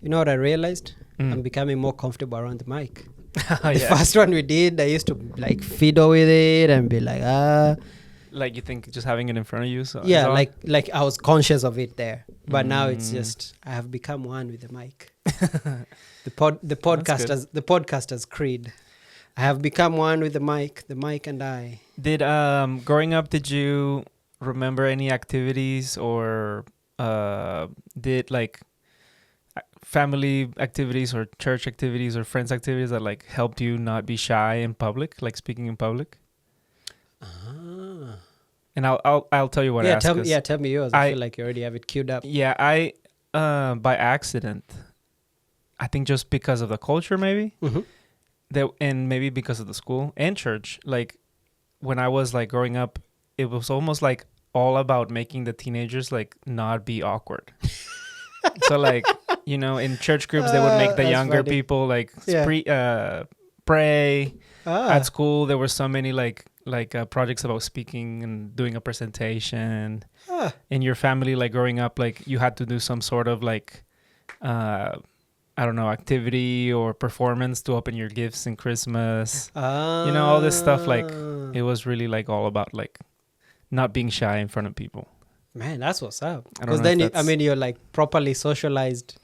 You know what I realized? Mm. I'm becoming more comfortable around the mic. Oh, The yeah. first one we did, I used to like fiddle with it and be like, Like you think just having it in front of you? So yeah, is on? like I was conscious of it there. But now it's Mm. just I have become one with the mic. The podcaster's creed. I have become one with the mic and I. Did growing up, did you remember any activities or did like family activities or church activities or friends activities that like helped you not be shy in public, like speaking in public? Ah. And I'll tell you what I asked. Tell me yours. I feel like you already have it queued up. Yeah, I by accident, I think just because of the culture maybe. Mm-hmm. And maybe because of the school and church, like when I was like growing up, it was almost like all about making the teenagers like not be awkward. So like, you know, in church groups they would make the That's younger funny. people like Yeah. pray. Ah. At school there were so many like projects about speaking and doing a presentation. In your family, like growing up, like you had to do some sort of like I don't know, activity or performance to open your gifts in Christmas. You know, all this stuff, like, it was really, like, all about, like, not being shy in front of people. Man, that's what's up. I don't Because know then, you're, like, properly socialized.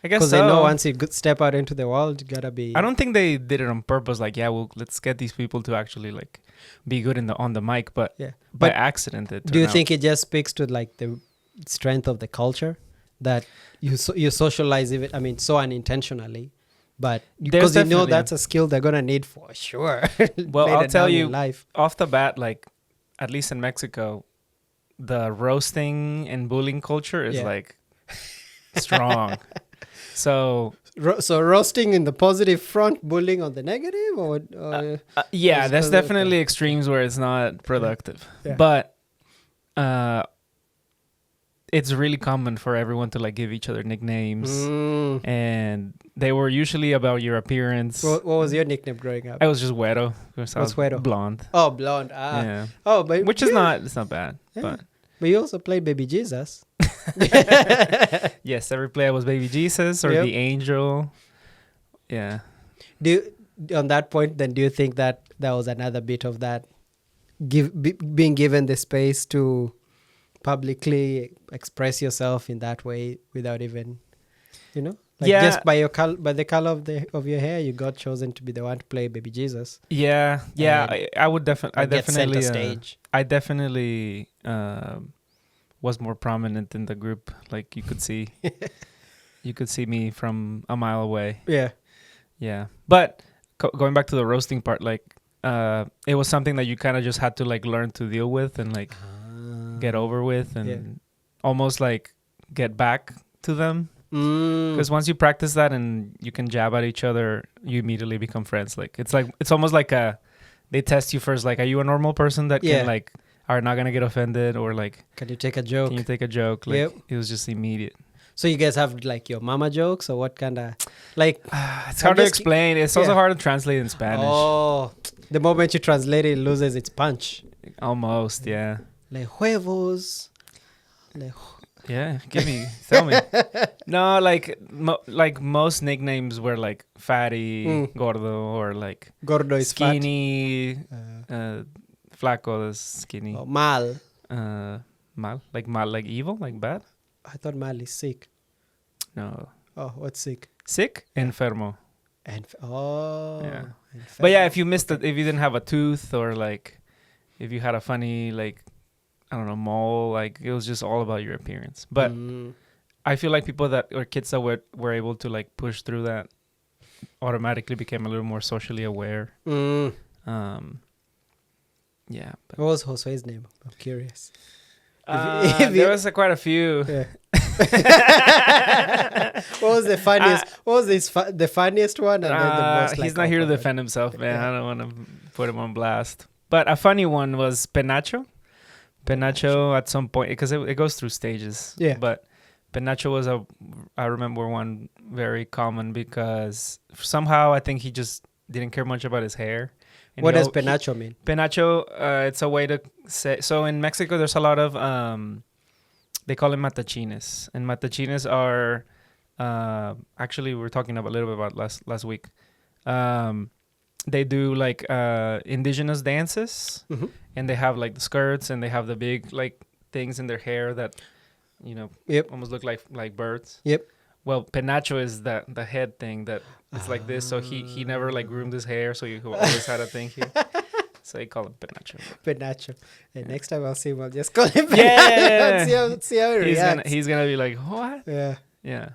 I guess Because so. they know once you step out into the world, you gotta be... I don't think they did it on purpose. Like, yeah, well, let's get these people to actually, like, be good on the mic. But by accident, it do you turned think it just speaks to, like, the strength of the culture? That you socialize even, so unintentionally, but because you know that's a skill they're gonna need for sure. Well, I'll tell you, life. Off the bat, like at least in Mexico, the roasting and bullying culture is like strong. So roasting in the positive front, bullying on the negative, or yeah, there's definitely extremes where it's not productive, but it's really common for everyone to like give each other nicknames, and they were usually about your appearance. What was your nickname growing up? I was just güero. What's güero? Blonde. Oh, blonde. Ah. Yeah. Oh, but which is it's not bad. Yeah. But you also played Baby Jesus. Yes, every play was Baby Jesus or the Angel. Yeah. On that point, then, do you think that was another bit of that being given the space to publicly express yourself in that way without even, just by the color of your hair, you got chosen to be the one to play Baby Jesus. Yeah. I would definitely stage. I definitely was more prominent in the group. Like you could see me from a mile away. Yeah. But going back to the roasting part, like it was something that you kind of just had to like learn to deal with and like get over with and almost like get back to them. Because once you practice that and you can jab at each other, you immediately become friends. Like it's almost like they test you first. Like, are you a normal person that can like are not gonna get offended, or like can you take a joke? Like it was just immediate. So you guys have like your mama jokes, or what kind of like? It's hard to explain. It's also hard to translate in Spanish. Oh, the moment you translate it, it loses its punch. Almost, yeah. Le huevos. Yeah, tell me. No, like most nicknames were like fatty, gordo, or like gordo is skinny, flaco is skinny. Oh, mal. Mal, like evil, like bad. I thought mal is sick. No. Oh, what's sick? Sick, enfermo. Yeah. Enfermo. But yeah, if you didn't have a tooth, or like if you had a funny like, I don't know, mole, like it was just all about your appearance. But I feel like people kids that were able to like push through that automatically became a little more socially aware. Yeah. What was Josue's name? I'm curious. There was quite a few. Yeah. What was the funniest? What was the funniest one? And then the most, he's not here to defend himself, man. I don't want to put him on blast. But a funny one was Penacho. Penacho at some point, because it goes through stages. Yeah. But Penacho was I remember one very common, because somehow I think he just didn't care much about his hair. And what does penacho mean? Penacho, it's a way to say... So in Mexico, there's a lot of... they call it matachines. And matachines are Actually, we were talking about a little bit about last week. They do like indigenous dances, and they have like the skirts, and they have the big like things in their hair that, almost look like birds. Yep. Well, penacho is the head thing that it's like this. So he never like groomed his hair, so he always had a thing here. So he called him penacho. Penacho. And next time I'll see him, I'll just call him Yeah. Let's see how he reacts. He's gonna be like, what? Yeah. Yeah.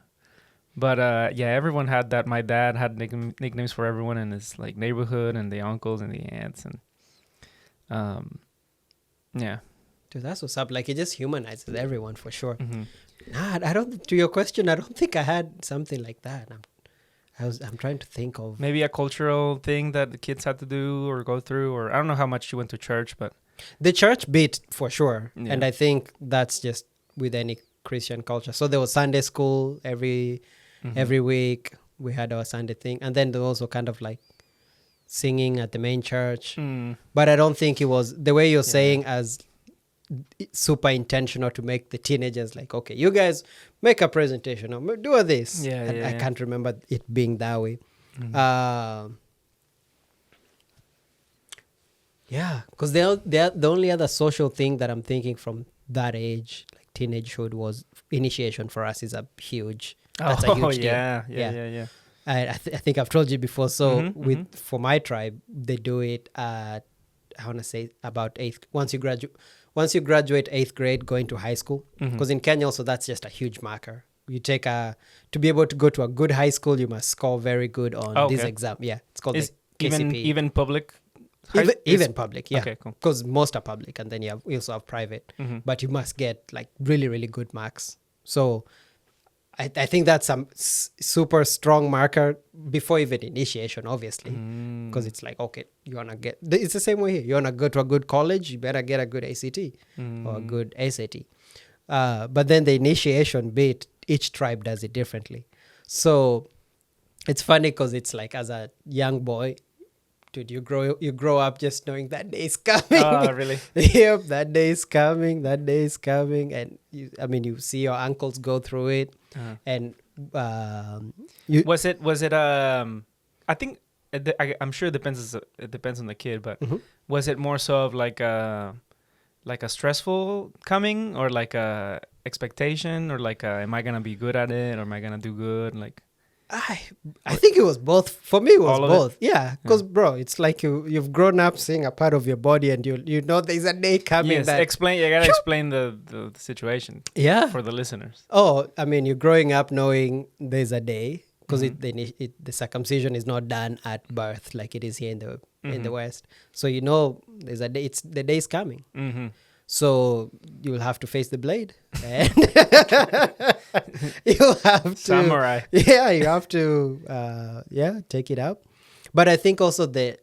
But everyone had that. My dad had nicknames for everyone in his like neighborhood, and the uncles and the aunts, and yeah. Dude, that's what's up. Like, it just humanizes everyone for sure. Mm-hmm. Nah, I don't. To your question, I don't think I had something like that. I'm trying to think of maybe a cultural thing that the kids had to do or go through, or I don't know how much you went to church, but the church bit for sure. Yeah. And I think that's just with any Christian culture. So there was Sunday school every week. We had our Sunday thing, and then there was also kind of like singing at the main church. But I don't think it was the way you're saying as super intentional to make the teenagers like, okay, you guys make a presentation or do this. I can't remember it being that way. Because the only other social thing that I'm thinking from that age, like teenagehood, was initiation for us is a huge deal. Yeah. I think I've told you before. So for my tribe, they do it at, I want to say about 8th. Once you graduate 8th grade, going to high school. Because in Kenya also, that's just a huge marker. You take to be able to go to a good high school, you must score very good on this exam. Yeah, it's called the KCPE. Even public? Even public, yeah. Okay, cool. Because most are public, and then you also have private. But you must get like really, really good marks. So I think that's some super strong marker before even initiation, obviously, because it's like, okay, you want to get, it's the same way here. You want to go to a good college, you better get a good ACT or a good SAT. But then the initiation bit, each tribe does it differently. So it's funny because it's like, as a young boy, dude, you grow up just knowing that day is coming. Oh, really? Yep, that day is coming. And you see your uncles go through it. And was it I think I'm sure it depends on the kid, but was it more so of like a stressful coming, or like a expectation, or like am I gonna be good at it, or am I gonna do good? Like I think it was both. For me, it was both. Yeah, because bro, it's like you've grown up seeing a part of your body, and you know there's a day coming. Yes, that you gotta explain the situation. Yeah, for the listeners. Oh, you're growing up knowing there's a day, because the circumcision is not done at birth like it is here in the West. So you know there's a day. The day is coming. So you'll have to face the blade, and you'll have to samurai. Yeah, you have to take it out. But I think also the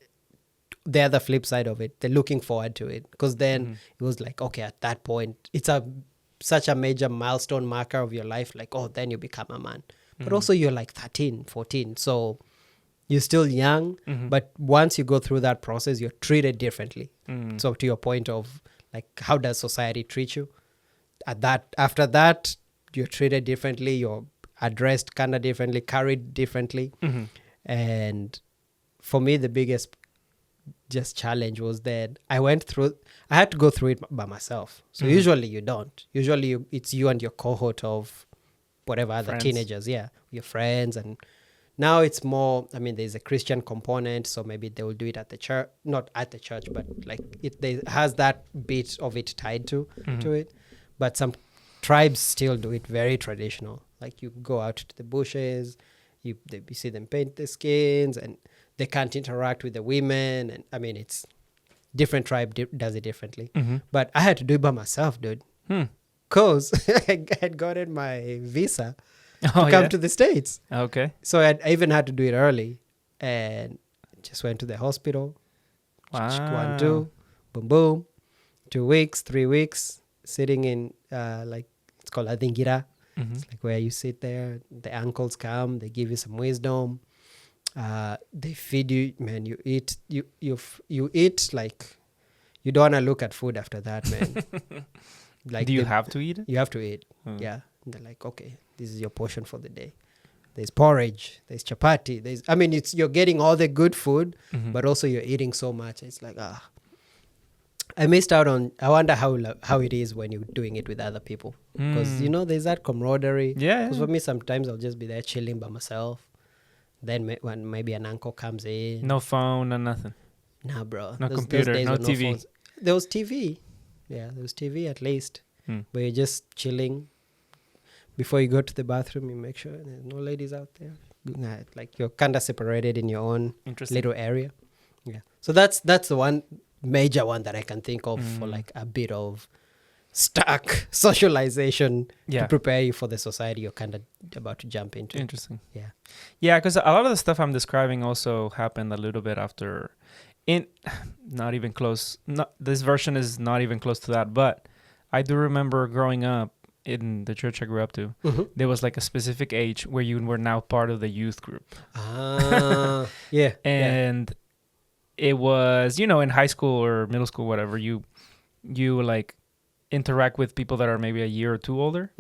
other flip side of it, they're looking forward to it, because then it was like, okay, at that point, it's such a major milestone marker of your life. Like, oh, then you become a man. But also you're like 13, 14, so you're still young. But once you go through that process, you're treated differently. So to your point of, like, how does society treat you? After that, you're treated differently. You're addressed kind of differently, carried differently. And for me, the biggest just challenge was that I had to go through it by myself. So usually you don't. Usually it's you and your cohort of whatever other teenagers, your friends. And now it's more, there's a Christian component, so maybe they will do it at the church, not at the church, but like it has that bit of it tied to it. But some tribes still do it very traditional. Like, you go out to the bushes, you see them paint their skins, and they can't interact with the women. And it's different tribe does it differently. But I had to do it by myself, dude. Because I had gotten my visa to come to the States. Okay. So I even had to do it early, and just went to the hospital. Wow. 1, 2, boom, boom. 2 weeks, 3 weeks, sitting in it's called Adingira. It's like where you sit there. The uncles come, they give you some wisdom. They feed you, man. You eat. You eat like you don't want to look at food after that, man. Like, do you have to eat it? You have to eat. Yeah. And they're like, okay, this is your portion for the day. there's porridge, there's chapati, you're getting all the good food, but also you're eating so much. It's like, I missed out on. I wonder how it is when you're doing it with other people, because there's that camaraderie. Yeah. Because for me, sometimes I'll just be there chilling by myself. Then when maybe an uncle comes in, no phone, no nothing. Nah, bro. No computer, no TV. Phones. There was TV. Yeah, there was TV at least. But you're just chilling. Before you go to the bathroom, you make sure there's no ladies out there. Like you're kind of separated in your own little area. Yeah. So that's the one major one that I can think of for like a bit of stuck socialization to prepare you for the society you're kind of about to jump into. Interesting. Yeah. Yeah, because a lot of the stuff I'm describing also happened a little bit after. Not even close. This version is not even close to that. But I do remember growing up in the church I grew up to. There was like a specific age where you were now part of the youth group. Yeah. And it was, in high school or middle school, whatever, you like interact with people that are maybe a year or two older.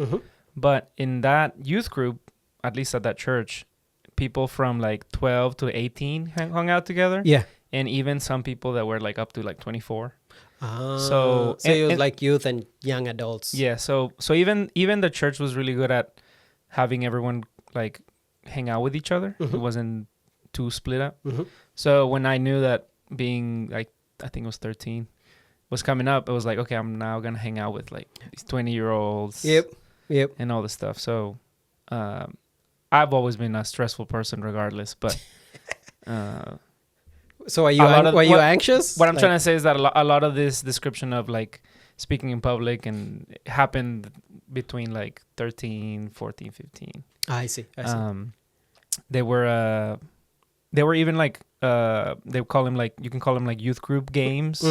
But in that youth group, at least at that church, people from like 12 to 18 hung out together. Yeah. And even some people that were like up to like 24. So it was like youth and young adults. Yeah. So even the church was really good at having everyone like hang out with each other. It wasn't too split up. So when I knew that being like, I think it was 13, was coming up, it was like, okay, I'm now going to hang out with like these 20-year-olds. Yep. And all this stuff. So I've always been a stressful person regardless, but... So were you anxious? What I'm trying to say is that a lot of this description of like speaking in public and it happened between like 13, 14, 15. I see. They were even like they call them like, you can call them like youth group games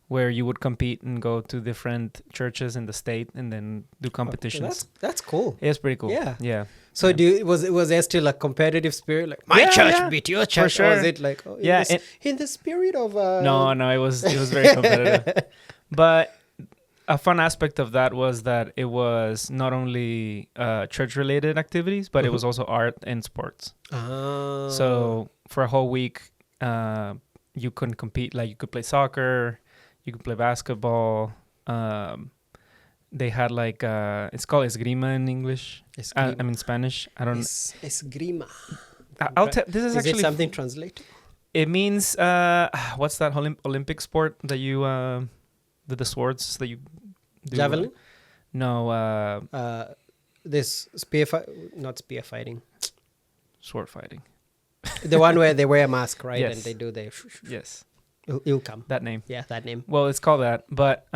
where you would compete and go to different churches in the state and then do competitions. That's cool. It's pretty cool. Yeah. So was there still a competitive spirit, like my church beat your church? For sure. Or was it like in the spirit of No, it was very competitive. But a fun aspect of that was that it was not only church related activities, but it was also art and sports. So for a whole week you couldn't compete. Like you could play soccer, you could play basketball. They had like it's called esgrima in English. I mean Spanish. I don't. Esgrima. This is actually it something translated? It means what's that Olympic sport that you with the swords that you do? Javelin? No. This not spear fighting. Sword fighting. The one where they wear a mask, right? Yes. And they do the. Yes. It'll come. That name. Yeah, that name. Well, it's called that, but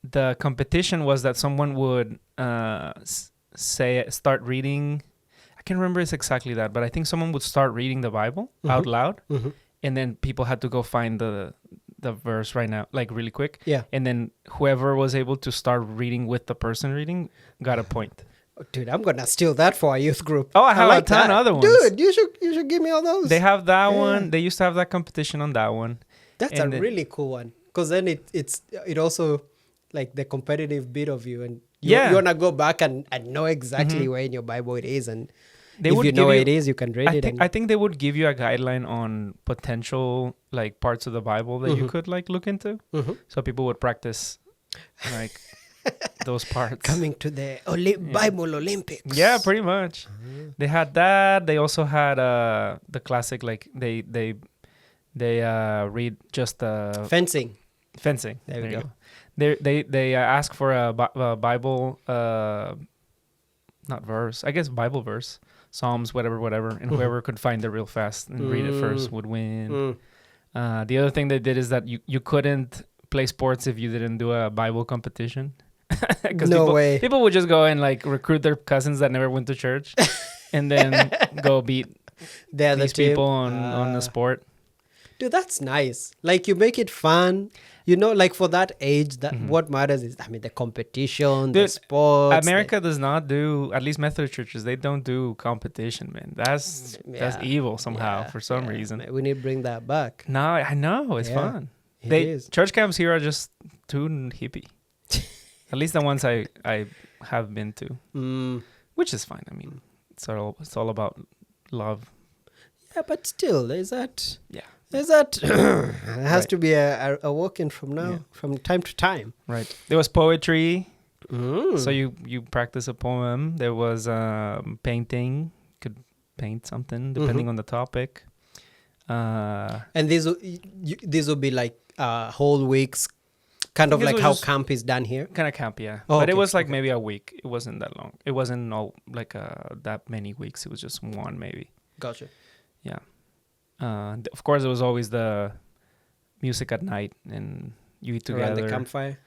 the competition was that someone would start reading. I can't remember it's exactly that, but I think someone would start reading the Bible out loud, and then people had to go find the verse right now, like really quick. Yeah. And then whoever was able to start reading with the person reading got a point. Oh, dude, I'm gonna steal that for our youth group. Oh, I have like a ton of other ones. Dude, you should give me all those. They have that one. They used to have that competition on that one. That's a really cool one, because then it also like the competitive bit of you, and you want to go back and know exactly where in your Bible it is, and if you know where it is, you can read it. I think they would give you a guideline on potential like parts of the Bible that you could like look into, so people would practice like those parts. Coming to the Bible Olympics. Yeah, pretty much. They had that. They also had the classic like they read just fencing. There we go. They ask for a Bible not verse, I guess Bible verse, Psalms, whatever, and whoever could find it real fast and read it first would win. The other thing they did is that you couldn't play sports if you didn't do a Bible competition. No way. People would just go and like recruit their cousins that never went to church and then go beat these people on the sport. Dude, that's nice. Like you make it fun. Like for that age, that what matters is, the competition, the sports. America does not do, at least Methodist churches, they don't do competition, man. That's evil somehow for some reason. We need to bring that back. No, I know. It's fun. It is. Church camps here are just too hippie. At least the ones I have been to, which is fine. I mean, It's all about love. Yeah, but still, there's that. Yeah. There's that. It has to be a working from now, from time to time. Right. There was poetry. So you practice a poem. There was painting. Could paint something depending on the topic. And these will be like whole weeks, kind of like how camp is done here. Kind of camp, yeah. Oh, but it was like maybe a week. It wasn't that long. It wasn't all like that many weeks. It was just one maybe. Gotcha. Yeah. Of course, it was always the music at night and you eat together. Around the campfire.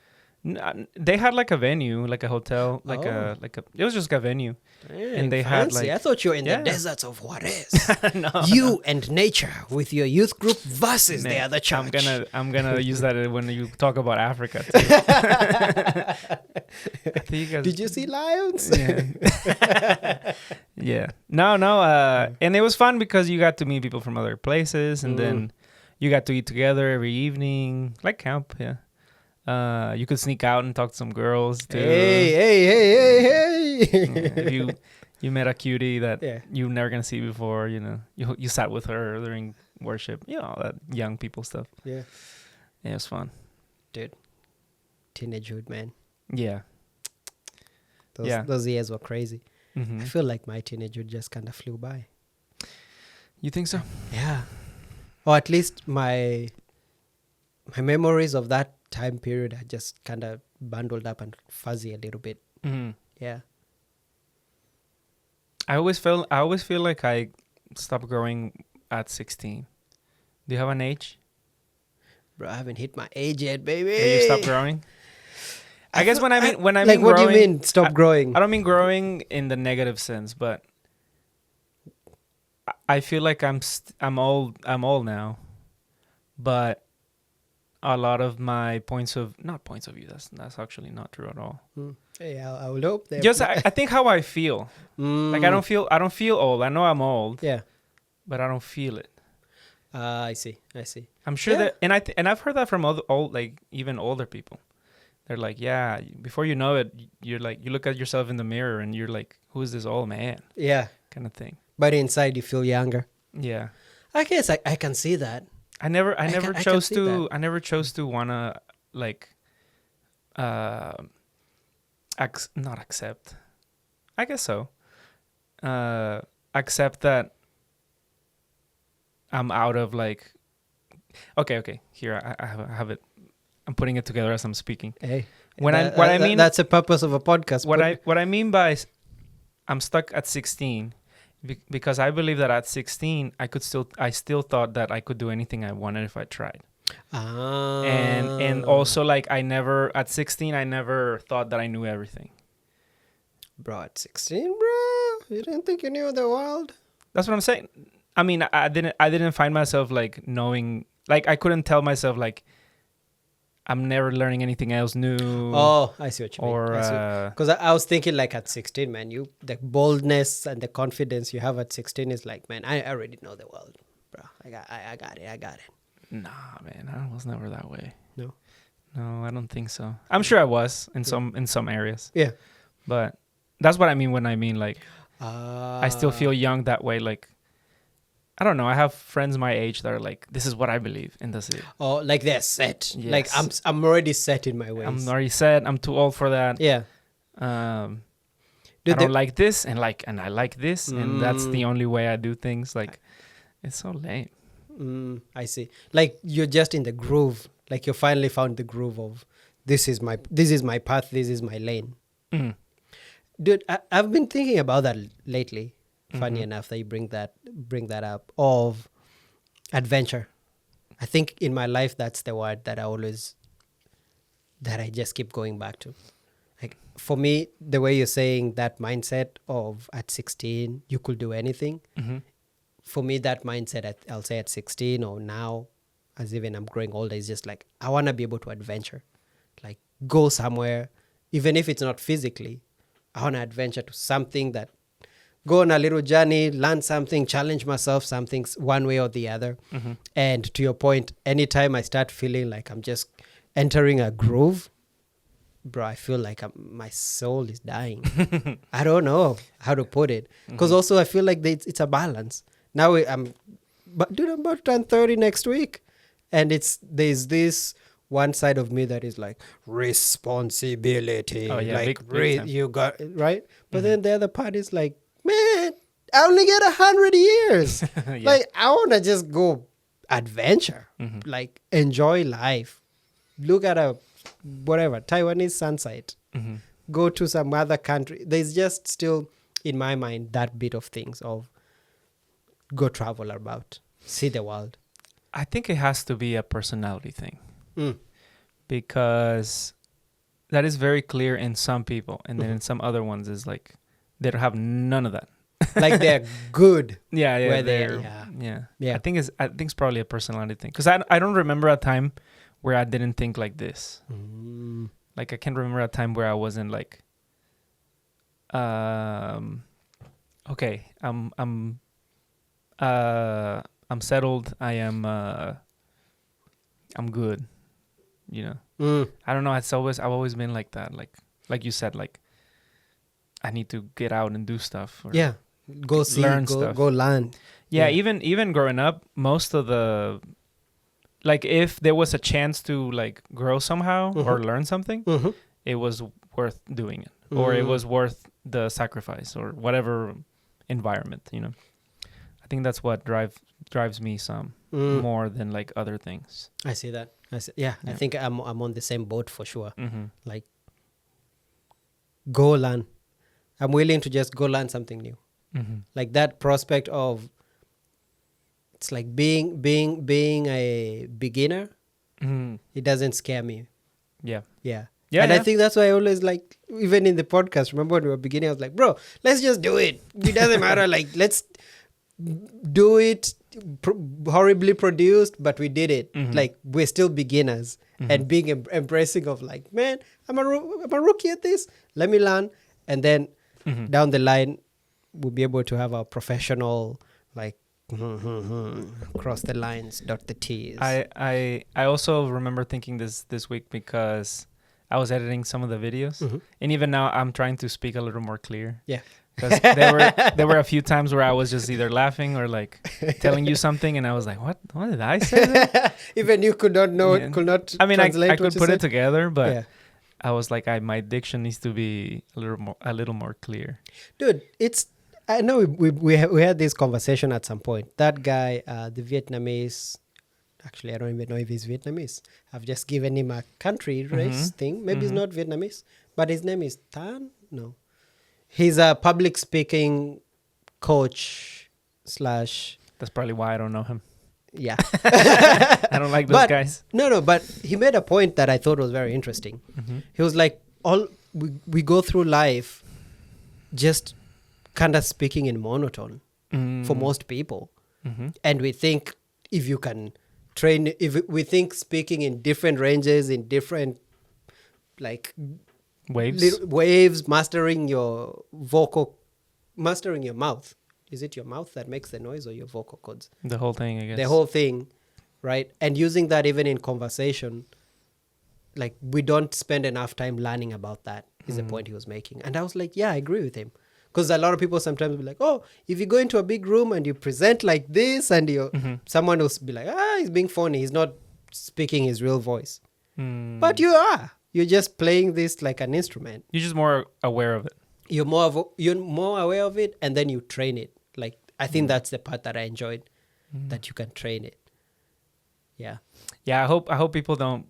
They had like a venue, like a hotel, it was just a venue. Dang, and they fancy. had like, I thought you were in the deserts of Juarez. No, you and nature with your youth group versus the other church. I'm gonna use that when you talk about Africa too. Did you see lions? Yeah. Yeah. No. And it was fun because you got to meet people from other places, and then you got to eat together every evening, like camp. Yeah. You could sneak out and talk to some girls too. Hey. If you met a cutie that you're never gonna see before, you sat with her during worship, all that young people stuff. Yeah, it was fun, dude. Teenagehood, man. Yeah. Those years were crazy. Mm-hmm. I feel like my teenagehood just kind of flew by. You think so? Yeah, or at least my memories of that time period are just kind of bundled up and fuzzy a little bit. Mm-hmm. Yeah. I always feel like I stopped growing at 16. Do you have an age? Bro, I haven't hit my age yet, baby. Yeah, you stopped growing? I guess when I mean like, growing, what do you mean stop growing? I don't mean growing in the negative sense, but I feel like I'm old now, but a lot of my points of view, that's actually not true at all. Hey, I would hope that. Just I think how I feel. Like I don't feel old. I know I'm old. Yeah, but I don't feel it. I see. I'm sure that, and I've heard that from old, like even older people. They're like, yeah, before you know it, you're like, you look at yourself in the mirror and you're like, who is this old man? Yeah, kind of thing. But inside you feel younger. Yeah, I guess I can see that. I never chose to wanna like, not accept. I guess so. Accept that I'm out of like. Okay. Here I have it. I'm putting it together as I'm speaking. Hey, I mean that's the purpose of a podcast. What I mean by I'm stuck at 16. Because I believe that at 16, I still thought that I could do anything I wanted if I tried. And also like at 16, I never thought that I knew everything. Bro, at 16, bro, you didn't think you knew the world? That's what I'm saying. I mean, I didn't find myself like knowing, like I couldn't tell myself like I'm never learning anything else new. Oh, I see what you mean. Or because I was thinking like at 16, man, the boldness and the confidence you have at 16 is like, man, I already know the world, bro. I got it. Nah, man, I was never that way. No, I don't think so. I'm sure I was in some areas. Yeah, but that's what I mean when I mean like I still feel young that way. Like I don't know. I have friends my age that are like, this is what I believe, and that's it. Oh, like they're set. Yes. Like I'm already set in my ways. I'm already set. I'm too old for that. Yeah. I don't like this, and I like this, and that's the only way I do things. Like, it's so lame. I see. Like you're just in the groove. Like you finally found the groove of this is my path. This is my lane. Mm. Dude, I've been thinking about that lately. Funny enough that you bring that up, of adventure. I think in my life that's the word that I just keep going back to. Like for me, the way you're saying that mindset of at 16 you could do anything. Mm-hmm. For me, that mindset I'll say at 16 or now, as even I'm growing older, is just like I want to be able to adventure, like go somewhere, even if it's not physically. I want to adventure to something that. Go on a little journey, learn something, challenge myself, something one way or the other. Mm-hmm. And to your point, anytime I start feeling like I'm just entering a groove, bro, I feel like my soul is dying. I don't know how to put it. Because also I feel like it's a balance. Now I'm about to turn 30 next week. And there's this one side of me that is like responsibility. Oh, yeah, like big time. you got it, right? But then the other part is like, man, I only get 100 years. Yeah. Like I want to just go adventure, like enjoy life, look at a whatever Taiwanese sunset, go to some other country. There's just still in my mind that bit of things of go travel about, see the world. I think it has to be a personality thing, because that is very clear in some people, and then in some other ones is like they don't have none of that. Like they're good. Yeah, Yeah. I think it's probably a personality thing, because I don't remember a time where I didn't think like this. Like I can't remember a time where I wasn't like, okay, I'm settled. I'm good. You know. I don't know. I've always been like that. Like you said, like I need to get out and do stuff. Or go see, learn stuff. Go learn. Yeah, even growing up, most of the, like if there was a chance to like grow somehow or learn something, it was worth doing it, or it was worth the sacrifice or whatever environment, you know. I think that's what drives me some more than like other things. I see that. I think I'm on the same boat for sure. Like go learn. I'm willing to just go learn something new. Like that prospect of, it's like being a beginner. It doesn't scare me. Yeah. I think that's why I always like, even in the podcast, remember when we were beginning, I was like, bro, let's just do it. It doesn't matter. Like, let's do it horribly produced, but we did it. Like, we're still beginners. And being embracing of like, man, I'm a rookie at this. Let me learn. And then down the line, we'll be able to have a professional, like, cross the lines, dot the T's. I also remember thinking this week, because I was editing some of the videos, and even now I'm trying to speak a little more clear. Yeah, because there were a few times where I was just either laughing or like telling you something, and I was like, "What did I say?" There? Even you could not know. Yeah. Could not. I mean, I could put it together, but yeah. I was like, my diction needs to be a little more clear. Dude, I know we had this conversation at some point. That guy, the Vietnamese. Actually, I don't even know if he's Vietnamese. I've just given him a country race thing. Maybe he's not Vietnamese, but his name is Tan. No, he's a public speaking coach / That's probably why I don't know him. Yeah, I don't like those guys. No, but he made a point that I thought was very interesting. He was like, we go through life just kind of speaking in monotone for most people, and we think if you can train, if we think speaking in different ranges, in different like waves, mastering your mouth. Is it your mouth that makes the noise or your vocal cords? The whole thing, I guess. The whole thing, right? And using that even in conversation, like we don't spend enough time learning about that, is the point he was making. And I was like, yeah, I agree with him. Because a lot of people sometimes be like, oh, if you go into a big room and you present like this and someone will be like, he's being phony. He's not speaking his real voice. But you are. You're just playing this like an instrument. You're just more aware of it. You're more aware of it, and then you train it. Like, I think that's the part that I enjoyed, that you can train it. Yeah. Yeah, I hope people don't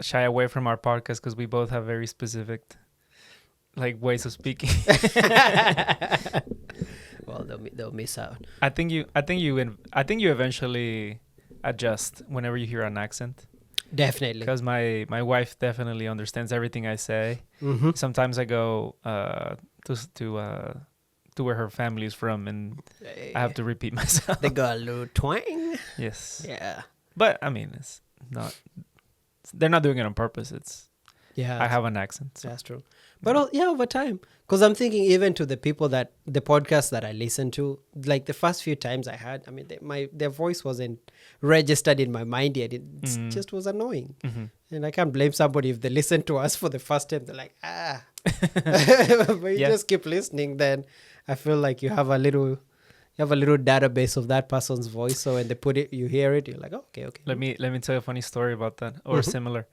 shy away from our podcast, because we both have very specific like ways of speaking. Well, they'll miss out. I think you eventually adjust whenever you hear an accent. Definitely. Because my wife definitely understands everything I say. Sometimes I go to where her family is from, and I have to repeat myself. They got a little twang. Yes. Yeah. But I mean, it's not. They're not doing it on purpose. I have an accent. So. That's true. But over time. Because I'm thinking even to the people the podcasts that I listen to, like the first few times I had, I mean, their voice wasn't registered in my mind yet. It just was annoying. And I can't blame somebody if they listen to us for the first time. They're like, but you just keep listening, then I feel like you have a little database of that person's voice. So when they put it, you hear it, you're like, oh, okay. Let me tell you a funny story about that, or similar.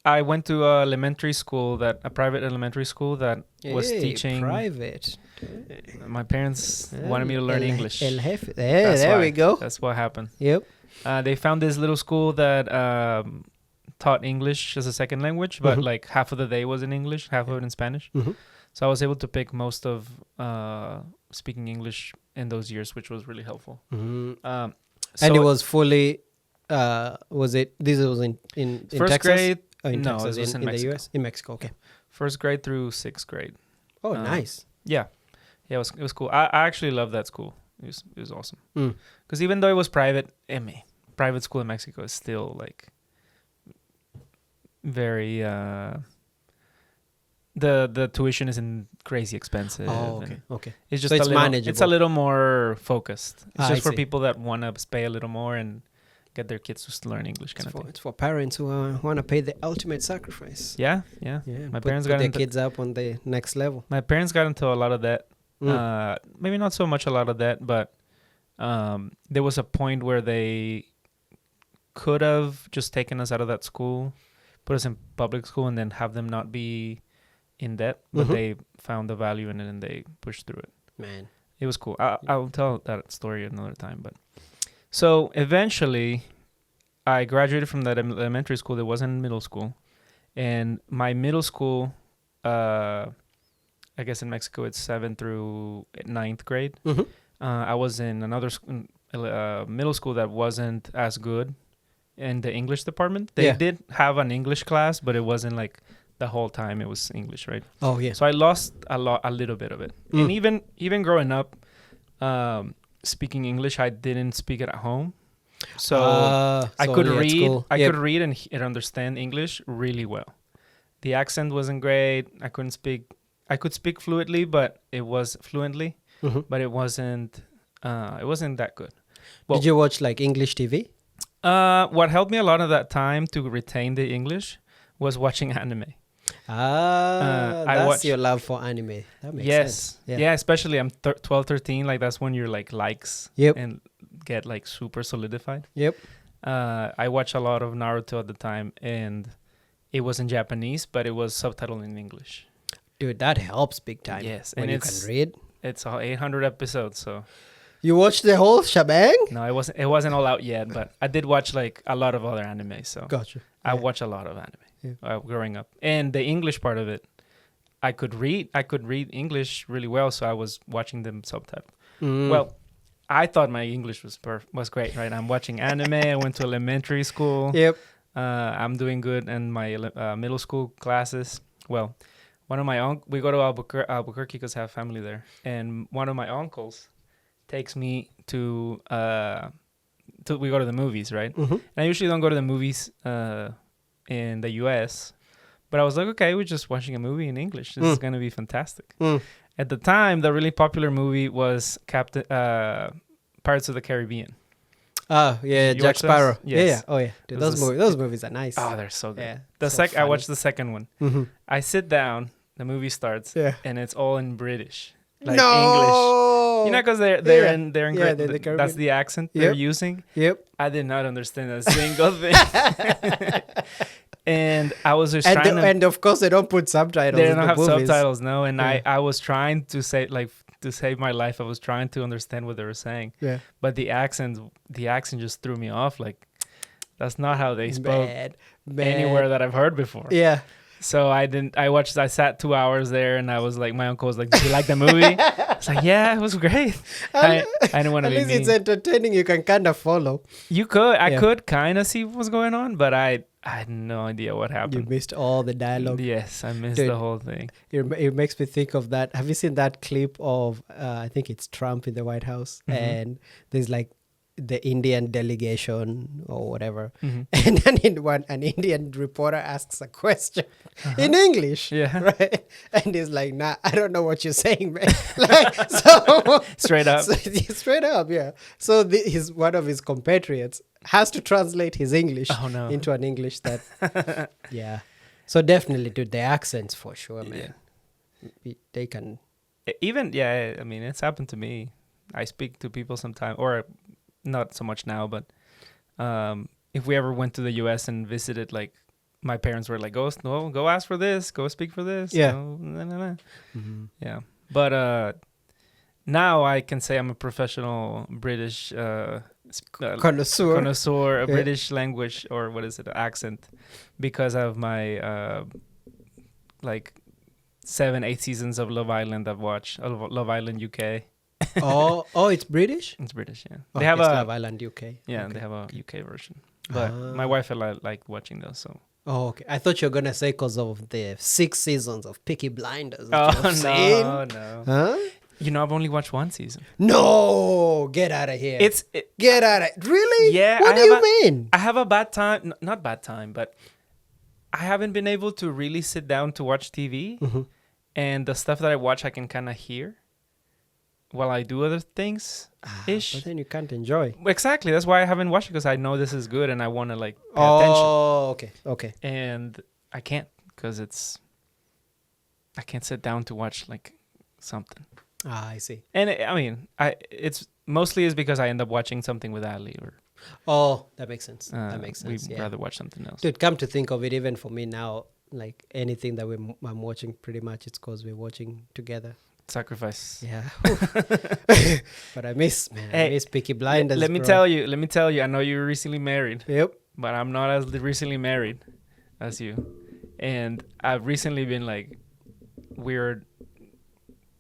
I went to a private elementary school that was teaching. Private. My parents wanted me to learn English. El Jefe. There we go. That's what happened. Yep. They found this little school that taught English as a second language, but like half of the day was in English, half of it in Spanish. So I was able to pick most of speaking English in those years, which was really helpful. And it was fully. This was in first Texas? grade? In No, Texas, it was in the Mexico. US? In Mexico, okay. First grade through sixth grade. Oh, nice. Yeah, it was cool. I actually loved that school. It was awesome. Because even though it was private, private school in Mexico is still like very. The tuition isn't crazy expensive. Oh, okay. It's just manageable. It's a little more focused. It's just for see. people that want to pay a little more and get their kids to learn English kind of thing. It's for parents who want to pay the ultimate sacrifice. Yeah. My parents got their kids up on the next level. My parents got into a lot of debt. Maybe not so much a lot of debt, but there was a point where they could have just taken us out of that school, put us in public school, and then have them not be in debt. But they found the value in it and they pushed through it. Man, it was cool. I'll tell that story another time. But so eventually, I graduated from that elementary school. That wasn't middle school, and my middle school, I guess in Mexico it's 7th through 9th grade. I was in another middle school that wasn't as good in the English department. They did have an English class, but it wasn't like the whole time it was English, right? Oh yeah. So I lost a little bit of it. And even growing up, speaking English, I didn't speak it at home. So I could read. I could read and understand English really well. The accent wasn't great. I could speak fluently, but it was fluently, but it wasn't that good. Well, did you watch like English TV? What helped me a lot of that time to retain the English was watching anime. That's your love for anime. That makes sense. Yeah, especially I'm 12, 13. Like that's when your likes and get like super solidified. Yep. I watched a lot of Naruto at the time, and it was in Japanese, but it was subtitled in English. Dude, that helps big time. Yes, when you can read. It's all 800 episodes, so. You watched the whole shebang? No, it wasn't all out yet, but I did watch like a lot of other anime. So gotcha. I watch a lot of anime growing up, and the English part of it, I could read English really well, so I was watching them subtitled. Well, I thought my English was great, right? I'm watching anime. I went to elementary school. Yep. I'm doing good in my middle school classes. Well, one of my we go to Albuquerque because I have family there, and one of my uncles takes me to we go to the movies, right? And I usually don't go to the movies in the US, but I was like, okay, we're just watching a movie in English. This is gonna be fantastic. At the time, the really popular movie was Pirates of the Caribbean. Oh yeah, Jack Sparrow. Yes. Yeah. Oh yeah, dude, those movies are nice. Oh, they're so good. Yeah, I watched the second one. I sit down, the movie starts, and it's all in British, like English. You know, because they're in the that's the accent they're using. Yep. I did not understand a single thing. And I was just trying to... And of course, they don't put subtitles. They don't have subtitles, no. And I was trying to say, to save my life, I was trying to understand what they were saying. Yeah. But the accent just threw me off. Like, that's not how they spoke anywhere that I've heard before. Yeah. So I sat 2 hours there, and I was like, my uncle was like, "Did you like the movie?" I was like, "Yeah, it was great." I didn't want to be mean. At least it's entertaining. You can kind of follow. I could kind of see what was going on, but I had no idea what happened. You missed all the dialogue. Yes, I missed the whole thing. It makes me think of that. Have you seen that clip of, I think it's Trump in the White House, and there's like the Indian delegation or whatever, Mm-hmm. and then an Indian reporter asks a question in English, right? And he's like, "Nah, I don't know what you're saying, man." Like, so Straight up. straight up, yeah. So one of his compatriots has to translate his English into an English that, yeah. So definitely, dude, the accents for sure, man. They can. Even, I mean, it's happened to me. I speak to people sometimes, or not so much now, but if we ever went to the U.S. and visited, like, my parents were like, go ask for this, go speak for this. Yeah. Mm-hmm. Yeah. But now I can say I'm a professional British connoisseur of British language, or what is it, accent, because of my like 7-8 seasons of Love Island I've watched. Love Island UK. oh, it's British? It's British, yeah. Oh, they have a Love Island UK. Yeah, they have a UK version. But my wife and I like watching those, so. Oh, okay. I thought you were gonna say because of the 6 seasons of Peaky Blinders. No. Huh? You know, I've only watched one season. No, get out of here. Get out of really? Yeah. What do you mean? I have a bad time. Not bad time, but I haven't been able to really sit down to watch TV. Mm-hmm. And the stuff that I watch, I can kind of hear while I do other things. But then you can't enjoy. Exactly. That's why I haven't watched it, because I know this is good and I want to, like, pay attention. Oh, okay. And I can't, because I can't sit down to watch, like, something. I see. And I mean, it's mostly is because I end up watching something with Ali, or. Oh, that makes sense. That makes sense. We'd rather watch something else. Dude, come to think of it, even for me now, like anything that I'm watching, pretty much it's because we're watching together. Sacrifice. Yeah. But I miss Peaky Blinders. Let me tell you, I know you were recently married. Yep. But I'm not as recently married as you. And I've recently been like,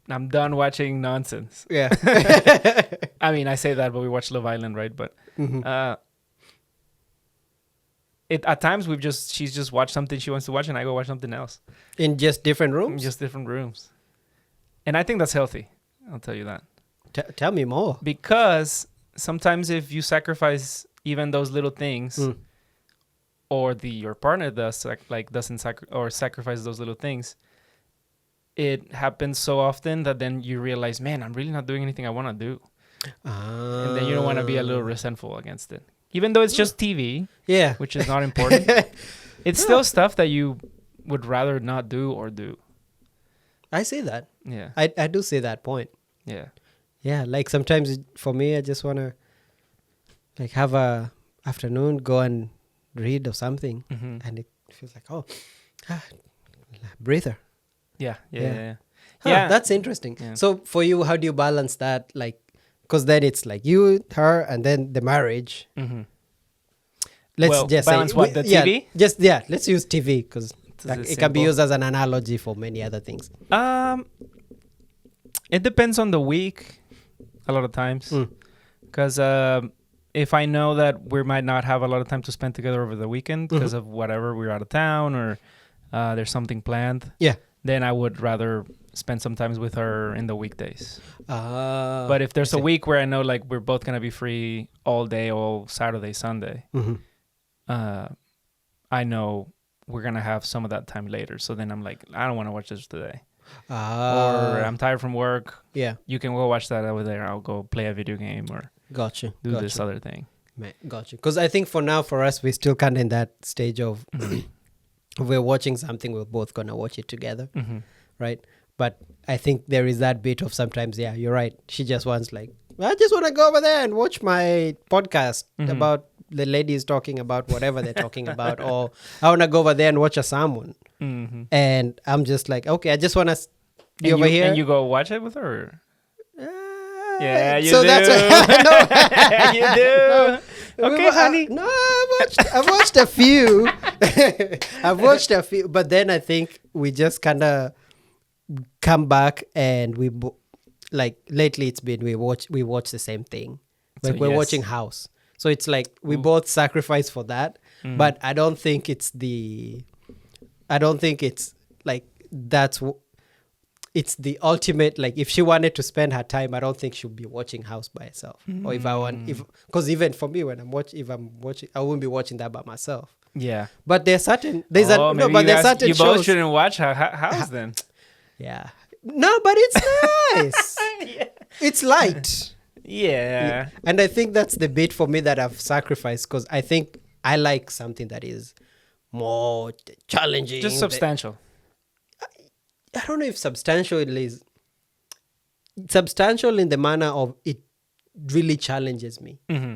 I'm done watching nonsense. Yeah. I mean, I say that, but we watch Love Island, right? But at times she's just watched something she wants to watch, and I go watch something else. In just different rooms? In just different rooms. And I think that's healthy. I'll tell you that. Tell me more. Because sometimes if you sacrifice even those little things, or your partner doesn't sacrifice those little things, it happens so often that then you realize, man, I'm really not doing anything I want to do. And then you don't want to be a little resentful against it. Even though it's just TV, which is not important, it's still stuff that you would rather not do or do. I see that. Yeah. I do see that point. Yeah. Yeah, like sometimes for me, I just want to like have a afternoon, go and read or something. Mm-hmm. And it feels like, breather. Yeah. That's interesting. Yeah. So for you, how do you balance that? Like, because then it's like you, her, and then the marriage. Mm-hmm. Let's just balance say, what, the TV? Let's use TV because it can be used as an analogy for many other things. It depends on the week a lot of times. Because if I know that we might not have a lot of time to spend together over the weekend because of whatever, we're out of town or there's something planned, then I would rather spend some time with her in the weekdays. But if there's a week where I know like we're both going to be free all day, all Saturday, Sunday, I know we're going to have some of that time later. So then I'm like, I don't want to watch this today. Or I'm tired from work. Yeah. You can go watch that over there. I'll go play a video game or do this other thing. Gotcha. Because I think for now, for us, we're still kind of in that stage of we're watching something, we're both going to watch it together. Right? But I think there is that bit of sometimes, you're right. She just wants like, I just want to go over there and watch my podcast about the ladies talking about whatever they're talking about. Or I want to go over there and watch a sermon. And I'm just like, okay, I just want to be over here. And you go watch it with her? Yeah, you so do. That's what, you do. Okay, honey. No, I've watched a few. I've watched a few. But then I think we just kind of come back and like lately it's been we watch the same thing. Like so we're watching House. So it's like we both sacrifice for that. But I don't think it's like it's the ultimate, like if she wanted to spend her time, I don't think she'll be watching House by herself. Or if I want, because even for me, when if I'm watching, I won't be watching that by myself. Yeah. But there's certain, there's certain you shows. You both shouldn't watch House then. Yeah. No, but it's nice. Yeah. It's light. Yeah. And I think that's the bit for me that I've sacrificed, because I think I like something that is more challenging. Just substantial. I don't know if substantial is substantial in the manner of it really challenges me. Mm-hmm.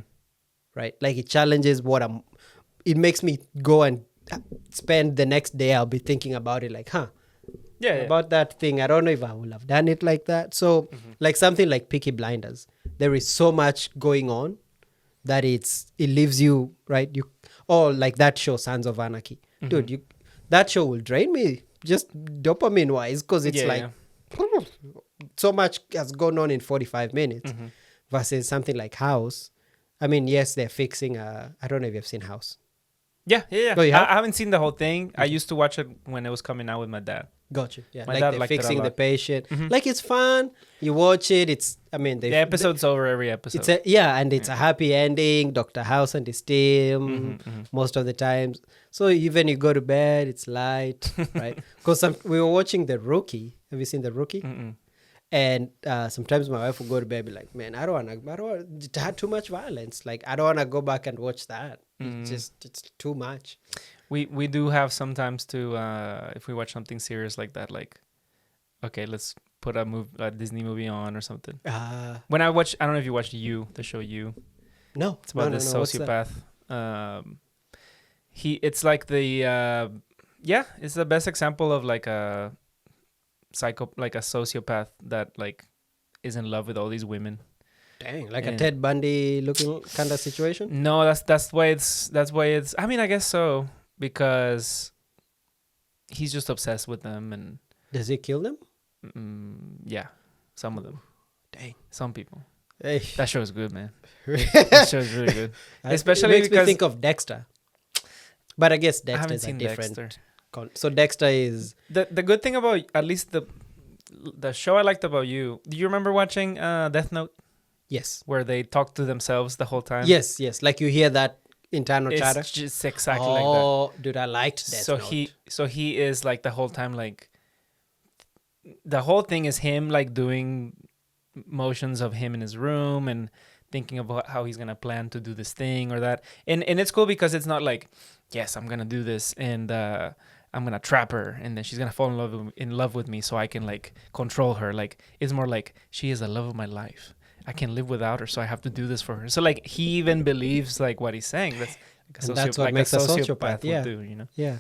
Right? Like it challenges it makes me go and spend the next day, I'll be thinking about it like, about that thing. I don't know if I would have done it like that. So like something like Peaky Blinders, there is so much going on that it leaves you, right? Or like that show, Sons of Anarchy. Dude, that show will drain me just dopamine wise, because it's so much has gone on in 45 minutes versus something like House. I mean, yes, they're fixing I don't know if you've seen House. Yeah. Oh, you have? I haven't seen the whole thing. I used to watch it when it was coming out with my dad. Gotcha. Yeah, My like dad they're liked it a fixing lot. the patient. Like it's fun. You watch it. The episode's over every episode. And it's a happy ending. Dr. House and his team most of the times. So even you go to bed, it's light, right? Because we were watching The Rookie. Have you seen The Rookie? And sometimes my wife will go to bed and be like, man, it had too much violence. Like, I don't want to go back and watch that. It's too much. We do have sometimes to, if we watch something serious like that, like, okay, let's put a Disney movie on or something. When I don't know if you watched the show You. No. It's about this sociopath. It's like it's the best example of like a sociopath that like is in love with all these women. Dang, like a Ted Bundy looking kind of situation? No, that's why it's I mean, I guess so, because he's just obsessed with them. And does he kill them? Yeah, some of them. Dang, some people. Hey. That show is good, man. That show is really good. Especially it makes me think of Dexter. But I guess Dexter is a different. Dexter. So Dexter is the good thing about, at least the show I liked about You. Do you remember watching Death Note? Yes. Where they talk to themselves the whole time. Yes. Like you hear that internal chatter. It's just exactly like that. Oh, dude, I liked Death Note. So he is like the whole time, like the whole thing is him like doing motions of him in his room and thinking about how he's gonna plan to do this thing or that. And it's cool because it's not like, yes, I'm gonna do this and I'm gonna trap her and then she's gonna fall in love with me so I can like control her. Like it's more like, she is the love of my life. I can't live without her, so I have to do this for her. So like he even believes like what he's saying. That's what makes a sociopath would do, you know? Yeah.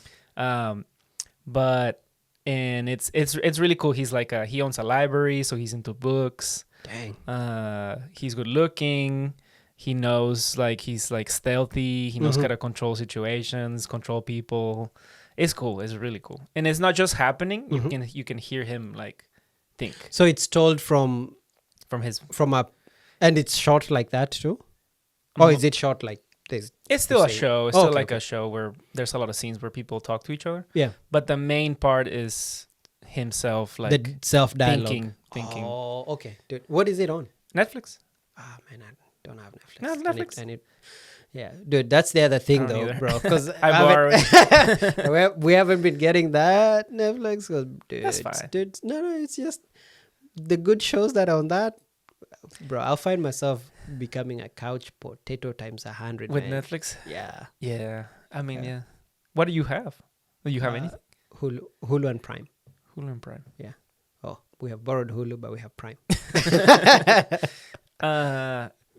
But it's really cool. He's like he owns a library, so he's into books. Dang. He's good looking. He knows, like, he's like stealthy. He knows how to control situations, control people. It's cool. It's really cool. And it's not just happening. You can hear him like think. So it's told from and it's short like that too? Or is it short like this? It's still a show. It's still a show where there's a lot of scenes where people talk to each other. Yeah. But the main part is himself, like the self-dialogue. Thinking. Oh, okay. Dude, what is it on? Netflix. Ah, man, I don't have Netflix. No, Netflix. Yeah, dude, that's the other thing though, either. bro. Because I borrowed. we haven't been getting that Netflix. Cause, dude, that's fine. Dude, no, it's just the good shows that are on that. Bro, I'll find myself becoming a couch potato times 100 with man. Netflix. Yeah. I mean, yeah. What do you have? Do you have anything? Hulu and Prime. Hulu and Prime. Yeah. Oh, we have borrowed Hulu, but we have Prime.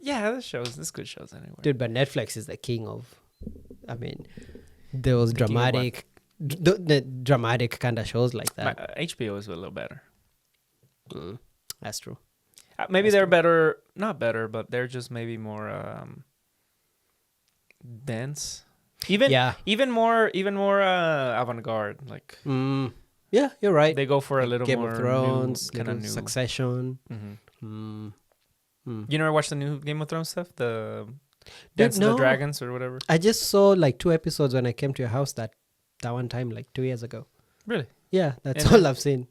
Yeah, there's good shows anyway. Dude, but Netflix is the king of, I mean, those dramatic, the dramatic kind of shows like that. HBO is a little better. That's true. Maybe they're better, not better, but they're just maybe more dense. Even more avant-garde. Like, yeah, you're right. They go for a little Game more of Thrones, kind of new. Succession. You never watched the new Game of Thrones stuff? The Dance of the Dragons or whatever? I just saw like 2 episodes when I came to your house that one time, like 2 years ago. Really? Yeah, that's all I've seen.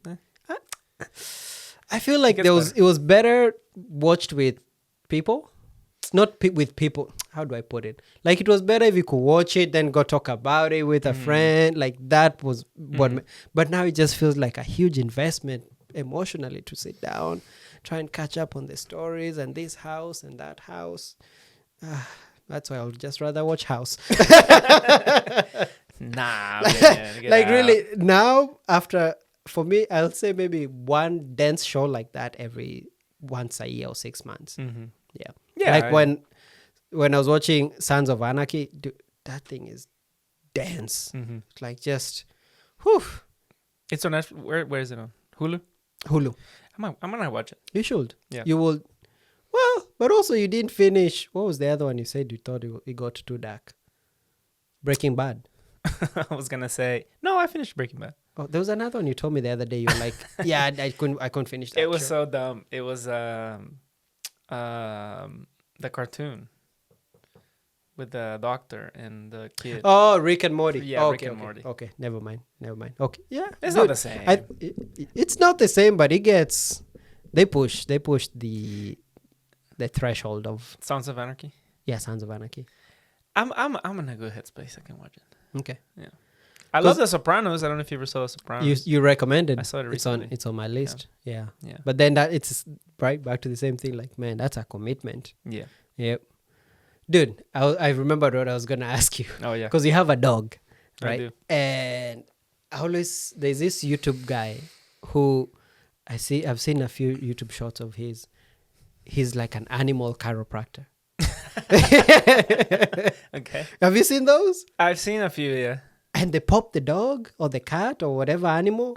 I feel like it was better watched with people. Not with people. How do I put it? Like, it was better if you could watch it, then go talk about it with a friend. Like, that was what. But now it just feels like a huge investment emotionally to sit down, try and catch up on the stories and this house and that house. That's why I'll just rather watch House. Nah, man, like really now, after, for me, I'll say maybe one dense show like that every once a year or 6 months. Yeah. Like when I was watching Sons of Anarchy, dude, that thing is dense. Like, just whew. It's on Netflix. Where is it on? Hulu. I'm gonna watch it. You should. Yeah. You will. Well, but also you didn't finish. What was the other one you said you thought it got too dark? Breaking Bad. I was gonna say no. I finished Breaking Bad. Oh, there was another one you told me the other day. You were like, yeah, I couldn't finish that. It was so dumb. It was the cartoon with the doctor and the kid. Oh, Rick and Morty. Yeah, oh, Rick and Morty. Okay, never mind. Okay, yeah, it's not the same. It's not the same, but it gets. They push the threshold of Sons of Anarchy. Yeah, Sons of Anarchy. I'm in a good headspace. I can watch it. Okay. Yeah. I love The Sopranos. I don't know if you ever saw The Sopranos. You recommended. I saw it recently. It's on my list. Yeah. Yeah. But then it's right back to the same thing. Like, man, that's a commitment. Yeah. Yep. Dude, I remembered what I was gonna ask you. Oh yeah. Because you have a dog, right? I do. And there's this YouTube guy who I've seen a few YouTube shots of his. He's like an animal chiropractor. Okay. Have you seen those? I've seen a few, yeah. And they pop the dog or the cat or whatever animal,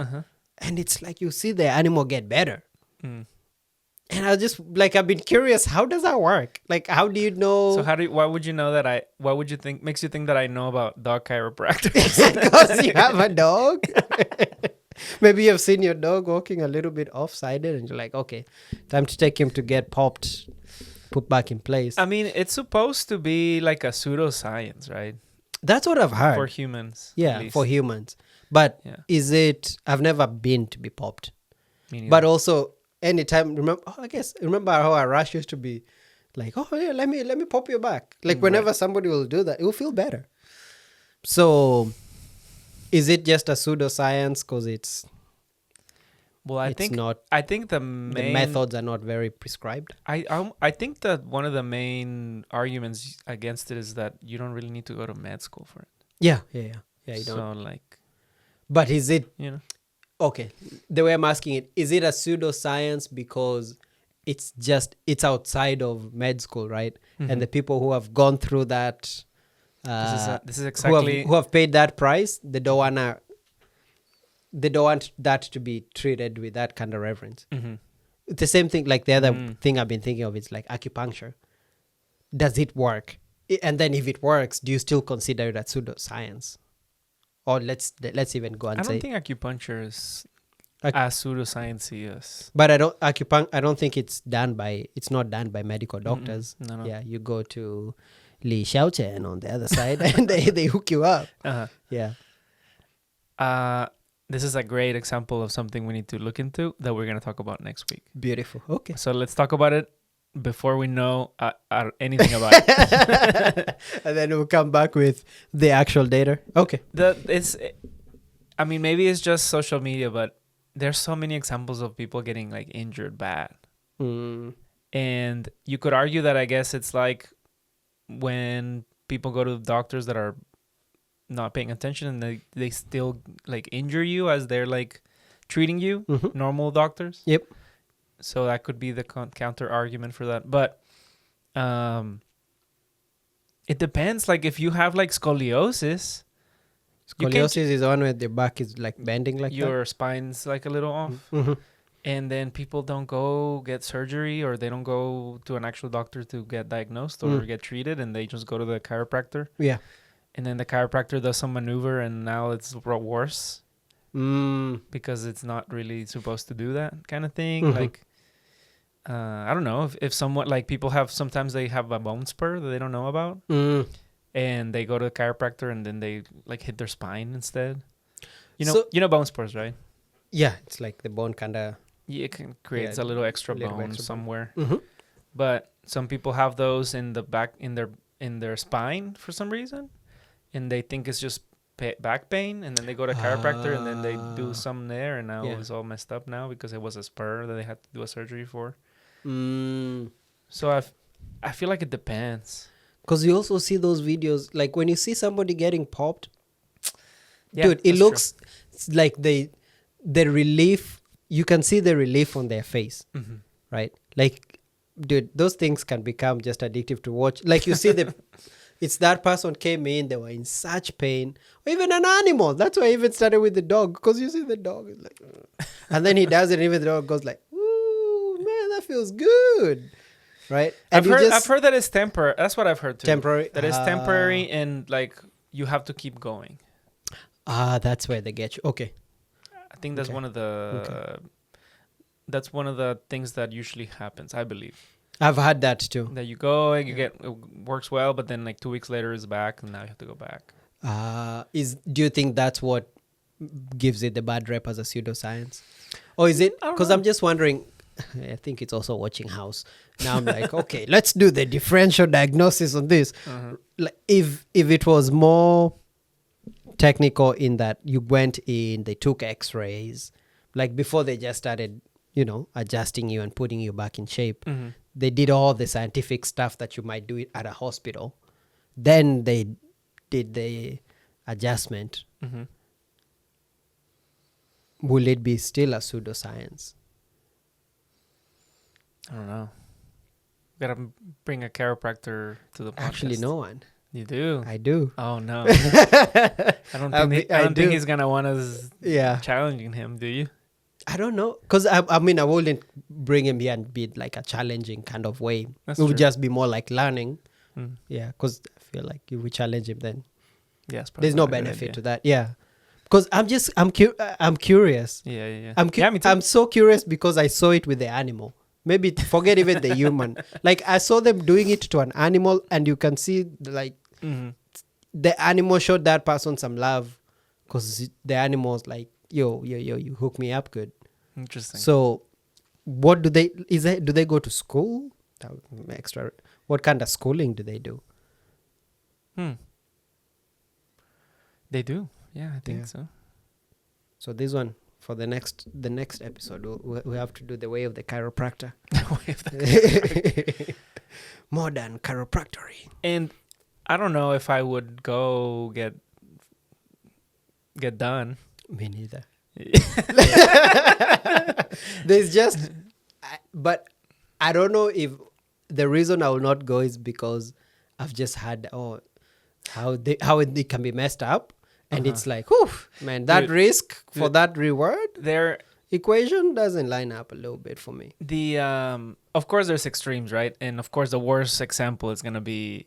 and it's like you see the animal get better. And I just like, I've been curious, how does that work? Like, how do you know? So why would you know that what would you think makes you think that I know about dog chiropractors? Because you have a dog. Maybe you've seen your dog walking a little bit off-sided and you're like, okay, time to take him to get put back in place. I mean, it's supposed to be like a pseudoscience, right? That's what I've heard. For humans. Yeah, for humans. But is it, I've never been to be popped. But also, anytime, remember how a rash used to be like, oh yeah, let me pop your back. Like, whenever somebody will do that, it will feel better. So, is it just a pseudoscience because it's... Well, I think the methods are not very prescribed. I think that one of the main arguments against it is that you don't really need to go to med school for it. Yeah, you don't. So like, but is it okay? The way I'm asking it, is it a pseudoscience because it's outside of med school, right? And the people who have gone through that, this is exactly who have paid that price, they don't want that to be treated with that kind of reverence. It's the same thing, like the other thing I've been thinking of is like acupuncture. Does it work? And then if it works, do you still consider it a pseudoscience? Or let's even go and say... I don't think acupuncture is as pseudoscience is. But I don't think it's not done by medical doctors. No. Yeah, you go to Li Xiaochen on the other side and they hook you up. Yeah. This is a great example of something we need to look into that we're going to talk about next week. Beautiful. Okay. So let's talk about it before we know anything about it. And then we'll come back with the actual data. Okay. Maybe it's just social media, but there's so many examples of people getting like injured bad. And you could argue that I guess it's like when people go to doctors that are not paying attention and they still like injure you as they're like treating you, normal doctors. Yep. So that could be the counter argument for that. But it depends. Like if you have like scoliosis. Scoliosis is the one where the back is like bending like your spine's like a little off. And then people don't go get surgery or they don't go to an actual doctor to get diagnosed or get treated, and they just go to the chiropractor. Yeah. And then the chiropractor does some maneuver and now it's worse because it's not really supposed to do that kind of thing. Like, I don't know if someone, like people sometimes they have a bone spur that they don't know about and they go to the chiropractor and then they like hit their spine instead. You know bone spurs, right? Yeah. It's like the bone kind of Yeah, it creates a little extra bone somewhere. Mm-hmm. But some people have those in the back in their spine for some reason, and they think it's just back pain, and then they go to chiropractor, and then they do some there, and now it's all messed up now because it was a spur that they had to do a surgery for. So I feel like it depends. Because you also see those videos, like when you see somebody getting popped, dude, it looks like the relief. You can see the relief on their face, right? Like, dude, those things can become just addictive to watch. Like you see it's that person came in, they were in such pain. Or even an animal. That's why I even started with the dog, because you see the dog is like, and then he does it, and even the dog goes like, ooh, man, that feels good, right? And I've heard that it's temporary. That's what I've heard too. Temporary. That it's temporary, and like you have to keep going. That's where they get you. Okay. I think that's one of the that's one of the things that usually happens, I believe. I've had that too. That you go and you get, it works well, but then like 2 weeks later it's back, and now you have to go back. Do you think that's what gives it the bad rep as a pseudoscience? Or is it, because I'm just wondering, I think it's also watching House. Now I'm like, okay, let's do the differential diagnosis on this. Like if it was more technical in that you went in, they took x-rays, like before they just started, adjusting you and putting you back in shape. They did all the scientific stuff that you might do it at a hospital. Then they did the adjustment. Will it be still a pseudoscience? I don't know. Gotta bring a chiropractor to the podcast. Actually, no one. You do? I do. Oh, no. I don't think he's going to want us challenging him, do you? I don't know. Because, I wouldn't bring him here and be like a challenging kind of way. That's it would true. just be more like learning. Yeah, because I feel like if we challenge him, then there's no benefit to that. Yeah. Because I'm curious. Yeah. I'm so curious because I saw it with the animal. Maybe forget even the human. Like I saw them doing it to an animal, and you can see like the animal showed that person some love, because the animal's like, yo, you hook me up good. Interesting. So what do they go to school? Extra. What kind of schooling do they do? They do. Yeah, I think so. So this one, for the next episode, we have to do the way of the chiropractor. Modern chiropractory. And I don't know if I would go get done. Me neither. There's just, but I don't know if the reason I will not go is because I've just had how it can be messed up. And it's like, whew, man, that risk for that reward, their equation doesn't line up a little bit for me. Of course, there's extremes, right? And of course, the worst example is going to be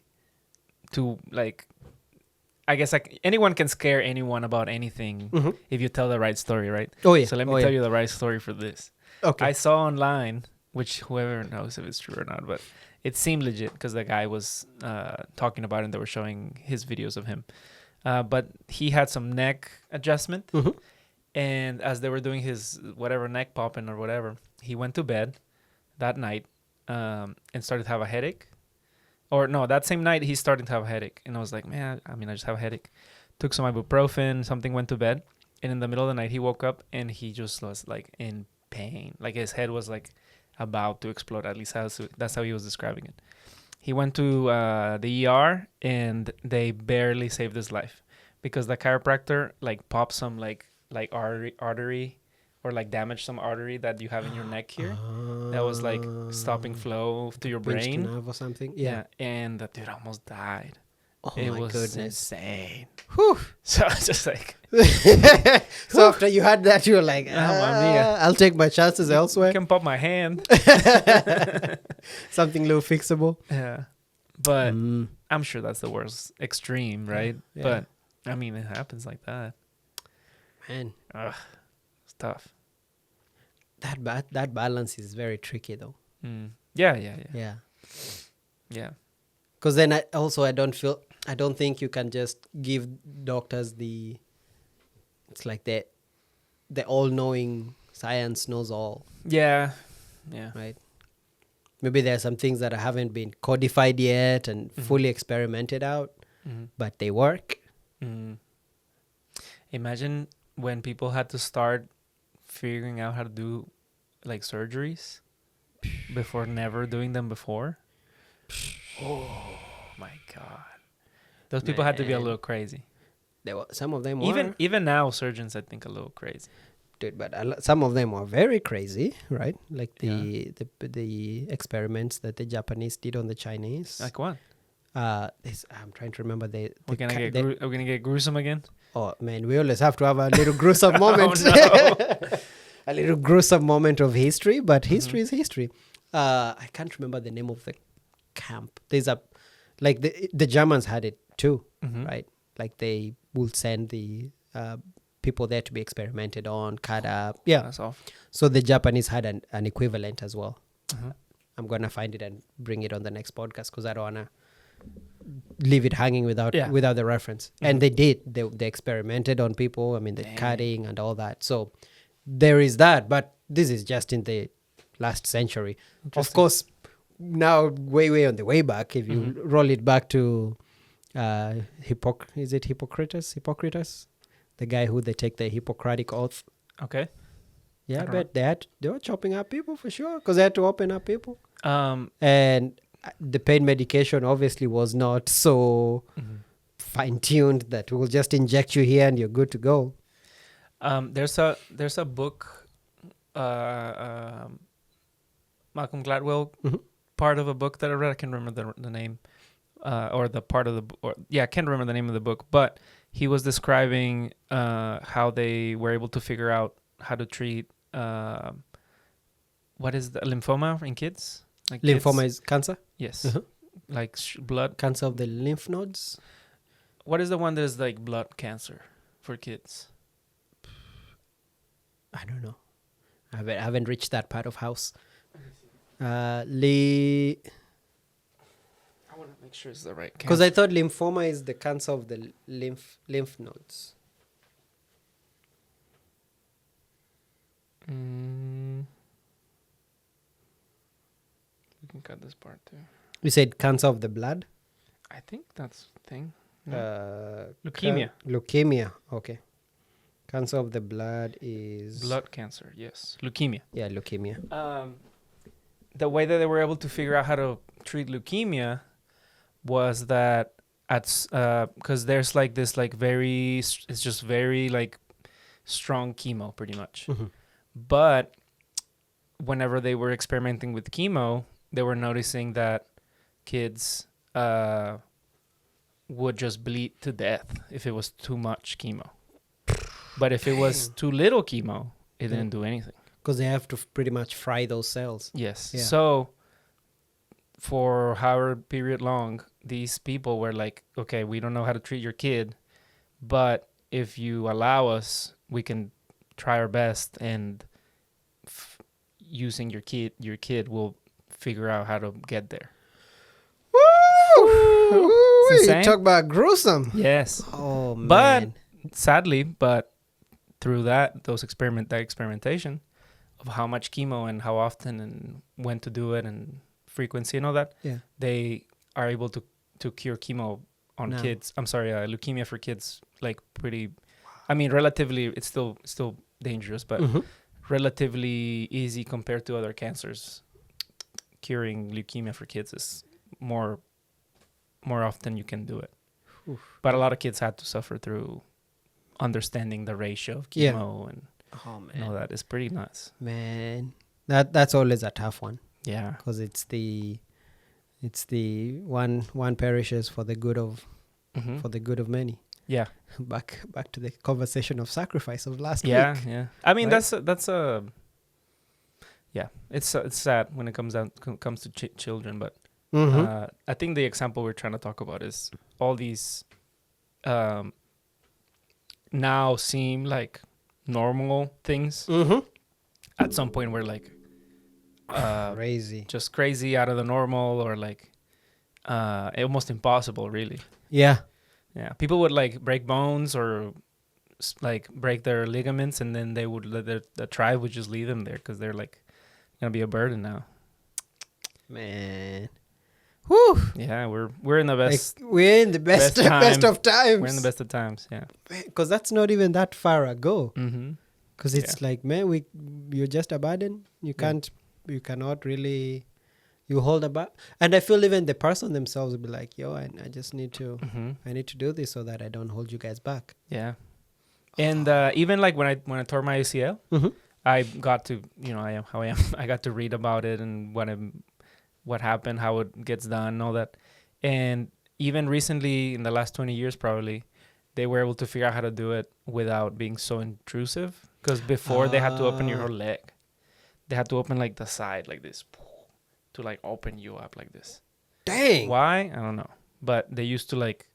to, like, I guess like anyone can scare anyone about anything if you tell the right story, right? Oh, yeah. So let me tell you the right story for this. Okay. I saw online, which whoever knows if it's true or not, but it seemed legit because the guy was talking about it and they were showing his videos of him. But he had some neck adjustment, and as they were doing his whatever neck popping or whatever, he went to bed that night and started to have a headache. Or no, that same night he started to have a headache, and I was like, man, I just have a headache. Took some ibuprofen, something, went to bed, and in the middle of the night he woke up and he just was like in pain, like his head was like about to explode. At least that's how he was describing it. He went to the ER, and they barely saved his life because the chiropractor like popped some like artery or like damaged some artery that you have in your neck here that was like stopping flow to your brain. Nerve or something. Yeah. And the dude almost died. Oh, it my was goodness. Insane. Whew. So I was just like... So after you had that, you were like, I'll take my chances elsewhere. I can pop my hand. Something a little fixable. Yeah. But I'm sure that's the worst extreme, right? Yeah. But, I mean, it happens like that. Man. It's tough. That balance is very tricky, though. Yeah. Because then I don't think you can just give doctors it's like the all-knowing science knows all. Yeah. Right. Maybe there are some things that haven't been codified yet and fully experimented out, but they work. Imagine when people had to start figuring out how to do like surgeries before never doing them before. Oh my God. Those people had to be a little crazy. Some of them were. Even now, surgeons, I think, a little crazy. Dude, but some of them were very crazy, right? Like the experiments that the Japanese did on the Chinese. Like what? I'm trying to remember. We're gonna get gruesome again. Oh man, we always have to have a little gruesome moment. Oh, no. A little gruesome moment of history, but history is history. I can't remember the name of the camp. There's like the Germans had it too, right? Like they would send the people there to be experimented on, cut up. Yeah. That's all. So the Japanese had an equivalent as well. I'm going to find it and bring it on the next podcast because I don't want to leave it hanging without the reference. And they did. They experimented on people. I mean, the cutting and all that. So there is that. But this is just in the last century. Of course, now way on the way back, if you roll it back to is it Hippocrates, the guy who they take the Hippocratic oath. Okay. Yeah, but they were chopping up people for sure because they had to open up people. And the pain medication obviously was not so fine-tuned that we'll just inject you here and you're good to go. There's a book, Malcolm Gladwell, part of a book that I read. I can't remember the name. I can't remember the name of the book, but he was describing how they were able to figure out how to treat what is the lymphoma in kids? Like lymphoma is cancer? Yes. Like blood cancer of the lymph nodes. What is the one that is like blood cancer for kids? I don't know. I haven't reached that part of house. I want to make sure it's the right cancer. Because I thought lymphoma is the cancer of the lymph nodes. We can cut this part too. You said cancer of the blood? I think that's the thing. Leukemia. Leukemia. Okay. Cancer of the blood is blood cancer. Yes. Leukemia. Yeah, leukemia. The way that they were able to figure out how to treat leukemia was that because there's like this like it's just very like strong chemo pretty much. But whenever they were experimenting with chemo, they were noticing that kids would just bleed to death if it was too much chemo. But if it was too little chemo, it didn't do anything. Because they have to pretty much fry those cells. Yes. Yeah. So for however period long, these people were like, okay, we don't know how to treat your kid, but if you allow us, we can try our best, and using your kid will figure out how to get there. Woo! You talk about gruesome. Yes. Oh man. But sadly, through that experimentation of how much chemo and how often and when to do it and frequency and all that, they are able to cure chemo on kids. I'm sorry, leukemia for kids, like pretty. I mean, relatively, it's still dangerous, but relatively easy compared to other cancers. Curing leukemia for kids is more often you can do it. But a lot of kids had to suffer through understanding the ratio of chemo and all that. Is pretty nuts. Man, that's always a tough one. Yeah, because it's the one perishes for the good of many. Yeah. Back to the conversation of sacrifice of last week. Yeah. I mean, right? that's a it's sad when it comes to children, but I think the example we're trying to talk about is all these now seem like normal things. At some point we're like just crazy out of the normal, or like almost impossible, really. Yeah, people would like break bones or like break their ligaments, and then they would the tribe would just leave them there because they're like gonna be a burden now. Man. Whew. Yeah, we're in the best. Like, we're in the best best of times. We're in the best of times. Yeah. Because that's not even that far ago. Mm-hmm. Because it's like, man, you're just a burden. You cannot really, you hold about. And I feel even the person themselves will be like, yo, I just need to, I need to do this so that I don't hold you guys back. Yeah. And even like when I tore my ACL, I got to, I am how I am. I got to read about it and what happened, how it gets done, all that. And even recently, in the last 20 years probably, they were able to figure out how to do it without being so intrusive. Because before they had to open your whole leg. They had to open like the side like this to like open you up like this. Dang. Why? I don't know. But they used to like...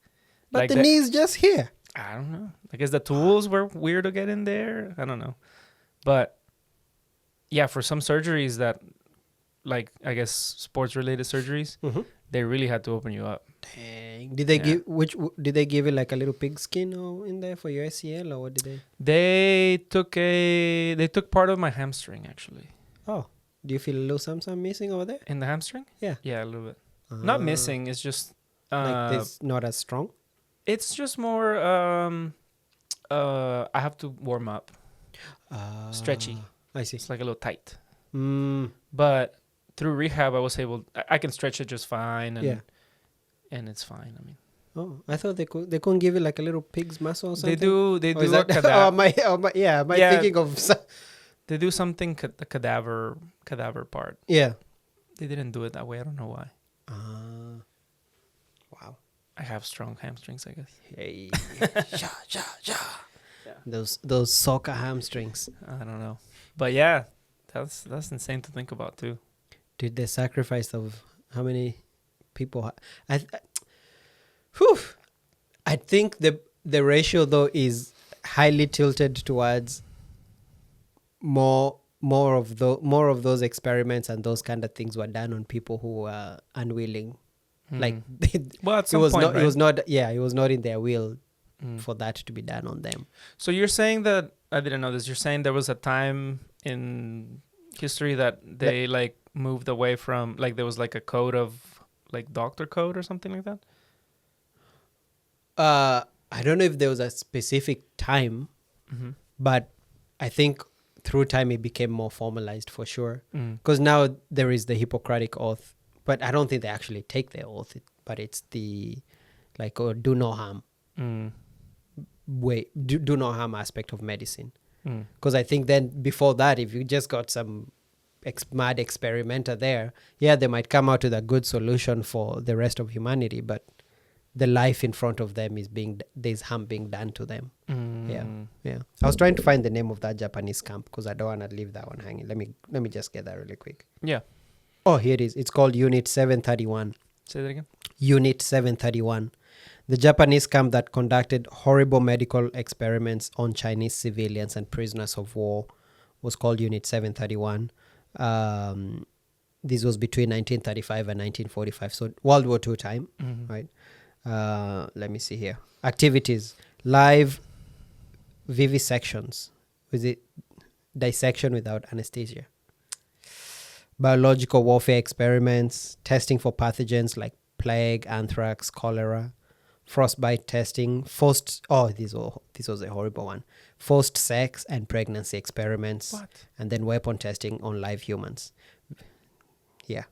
But like the knee's just here. I don't know. I guess the tools were weird to get in there. I don't know. But yeah, for some surgeries that, like, I guess sports-related surgeries, they really had to open you up. Dang. Did they did they give it like a little pig skin in there for your ACL, or what did they? They took part of my hamstring actually. Oh, do you feel a little something missing over there? In the hamstring? Yeah. Yeah, a little bit. Not missing. It's just like it's not as strong. It's just more. I have to warm up. Stretchy. I see. It's like a little tight. But through rehab, I was able. I can stretch it just fine. And it's fine. I mean. Oh, I thought they couldn't give it like a little pig's muscle or something. They do. Am I thinking of? They do something the cadaver part. Yeah. They didn't do it that way. I don't know why. Wow. I have strong hamstrings, I guess. Hey. Yeah. Those soccer hamstrings. I don't know. But yeah, that's insane to think about too. Dude, the sacrifice of how many people I think the ratio though is highly tilted towards more of those experiments and those kind of things were done on people who were unwilling. Like well, at some point, it was not in their will for that to be done on them. So you're saying that I didn't know this. You're saying there was a time in history that they like moved away from, like there was like a code of like doctor code or something like that? I don't know if there was a specific time, but I think through time it became more formalized for sure. Because now there is the Hippocratic Oath, but I don't think they actually take the oath, but it's the like do no harm way, do no harm aspect of medicine. Because I think then before that, if you just got some mad experimenter there, they might come out with a good solution for the rest of humanity, but the life in front of them there's harm being done to them. Yeah. I was trying to find the name of that Japanese camp because I don't want to leave that one hanging. Let me just get that really quick. Yeah. Oh, here it is. It's called Unit 731. Say that again. Unit 731. The Japanese camp that conducted horrible medical experiments on Chinese civilians and prisoners of war was called Unit 731. This was between 1935 and 1945, so World War II time, right? Let me see here. Activities: live vivisections, with it dissection without anesthesia; biological warfare experiments, testing for pathogens like plague, anthrax, cholera; frostbite testing; this was a horrible one. Forced sex and pregnancy experiments. What? And then weapon testing on live humans. Yeah.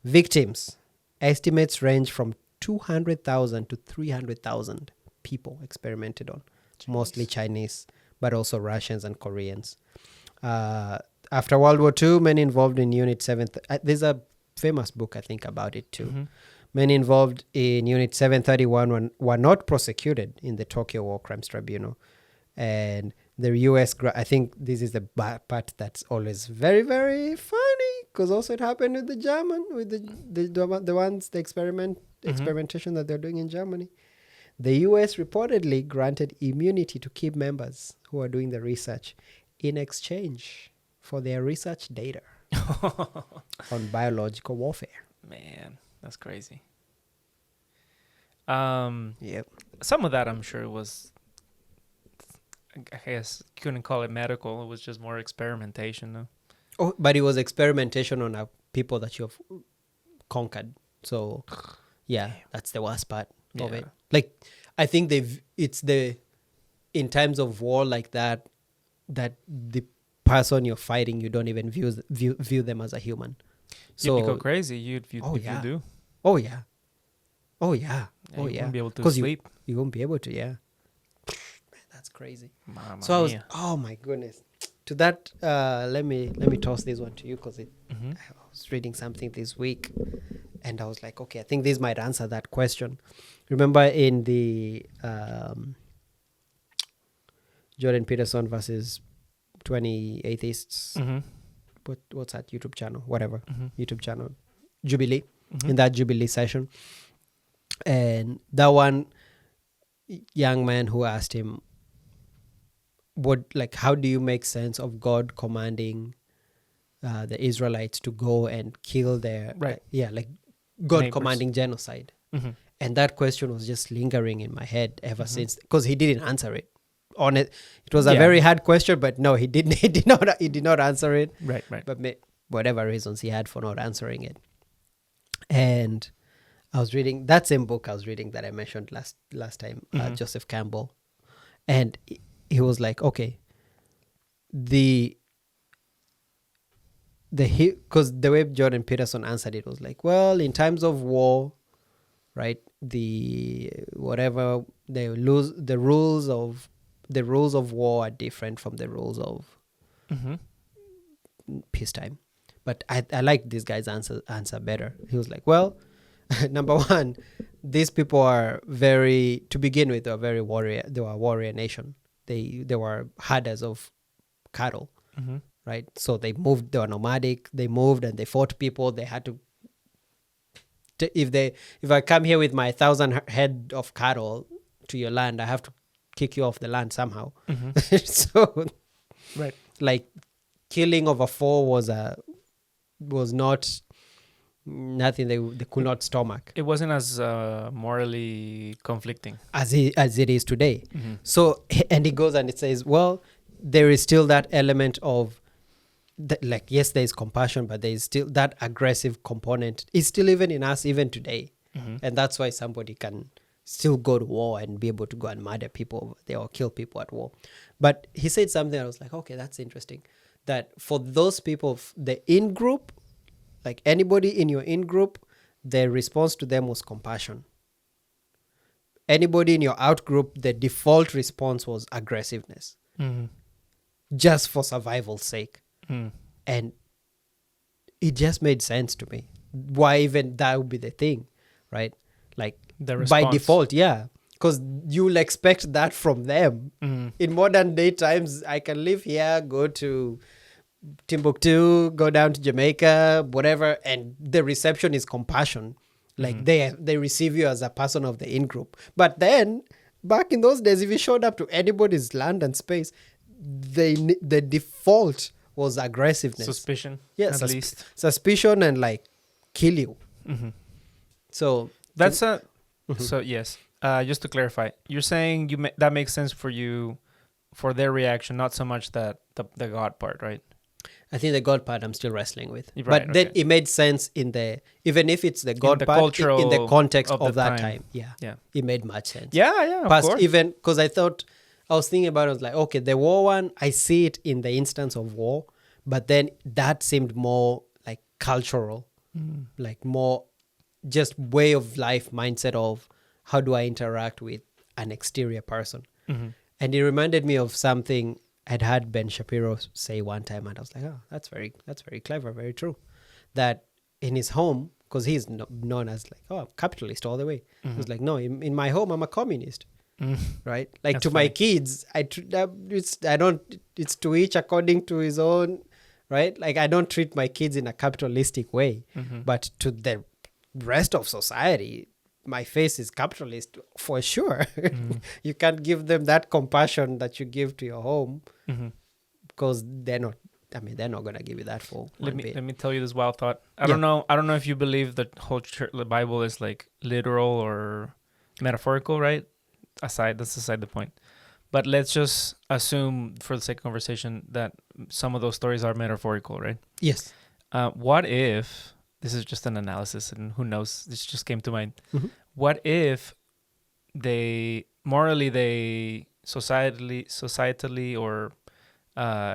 Victims. Estimates range from 200,000 to 300,000 people experimented on. Jeez. Mostly Chinese, but also Russians and Koreans. After World War II, many involved in Unit 7... there's a famous book, I think, about it too. Many involved in Unit 731 were not prosecuted in the Tokyo War Crimes Tribunal. And the U.S. I think this is the part that's always very, very funny, because also it happened with the German, with the experimentation that they're doing in Germany. The U.S. reportedly granted immunity to key members who are doing the research in exchange for their research data on biological warfare. Man, that's crazy. Yep. Some of that I'm sure was... I guess couldn't call it medical. It was just more experimentation, though. Oh, but it was experimentation on people that you've conquered. So, yeah, that's the worst part of it. Like, I think in times of war like that the person you're fighting, you don't even view them as a human. So you'd go crazy. You do. Oh yeah. You wouldn't be able to sleep. You won't be able to. Yeah. Man, that's crazy. Mamma so I was. mia. Oh my goodness. To that, let me toss this one to you because I was reading something this week, and I was like, okay, I think this might answer that question. Remember in the Jordan Peterson versus 20 atheists. What's that YouTube channel? Whatever YouTube channel, Jubilee. In that Jubilee session, and that one young man who asked him, how do you make sense of God commanding the Israelites to go and kill their God neighbors. Commanding genocide? And that question was just lingering in my head ever since, because he didn't answer it. It was a very hard question, but no, he didn't. He did not answer it. Right. But whatever reasons he had for not answering it. And I was reading that same book I was reading that I mentioned last time, Joseph Campbell, and he was like, okay, because the way Jordan Peterson answered it was like, well, in times of war, right, the rules of war are different from the rules of peacetime. But I like this guy's answer better. He was like, well, number one, these people are to begin with, they were very warrior. They were a warrior nation. They were herders of cattle, right? So they moved. They were nomadic. They moved and they fought people. They had to. If I come here with my 1,000 head of cattle to your land, I have to kick you off the land somehow. So, right, like, killing of a foe was not nothing they could not stomach. It wasn't as morally conflicting as it is today. So, and he goes and it says, well, there is still that element of yes, there is compassion, but there is still that aggressive component. It's still even in us even today. And that's why somebody can still go to war and be able to go and murder people or kill people at war. But he said something, I was like, okay, that's interesting. That for those people, the in-group, like anybody in your in-group, the response to them was compassion. Anybody in your out-group, the default response was aggressiveness. Just for survival's sake. And it just made sense to me. Why even that would be the thing, right? Like, by default, yeah. Because you'll expect that from them. In modern day times, I can live here, go to Timbuktu, go down to Jamaica, whatever, and the reception is compassion. Like they receive you as a person of the in-group. But then, back in those days, if you showed up to anybody's land and space, the default was aggressiveness. Suspicion, yes, at least. Suspicion and like kill you. So that's so yes. Just to clarify, you're saying that makes sense for you, for their reaction, not so much that the God part, right? I think the God part I'm still wrestling with. Right, but then it made sense even if it's the God part, in the context of that time. Yeah. It made much sense. Yeah, of course. Even because I was thinking about it, I was like, okay, the war one, I see it in the instance of war, but then that seemed more like cultural, like more just way of life mindset of how do I interact with an exterior person. And it reminded me of something I'd had Ben Shapiro say one time, and I was like, oh, that's very clever, very true. That in his home, because he's known as like, oh, capitalist all the way. He was like, no, in my home, I'm a communist. Right? Like, that's to funny. My kids, it's to each according to his own, right? Like, I don't treat my kids in a capitalistic way, but to the rest of society, my face is capitalist for sure. You can't give them that compassion that you give to your home, because they're not going to give you that for let me tell you this wild thought. I don't know if you believe the whole the Bible is like literal or metaphorical, right? That's aside the point. But let's just assume, for the sake of conversation, that some of those stories are metaphorical, right? Yes. What if, this is just an analysis, and who knows, this just came to mind. Mm-hmm. What if societally, or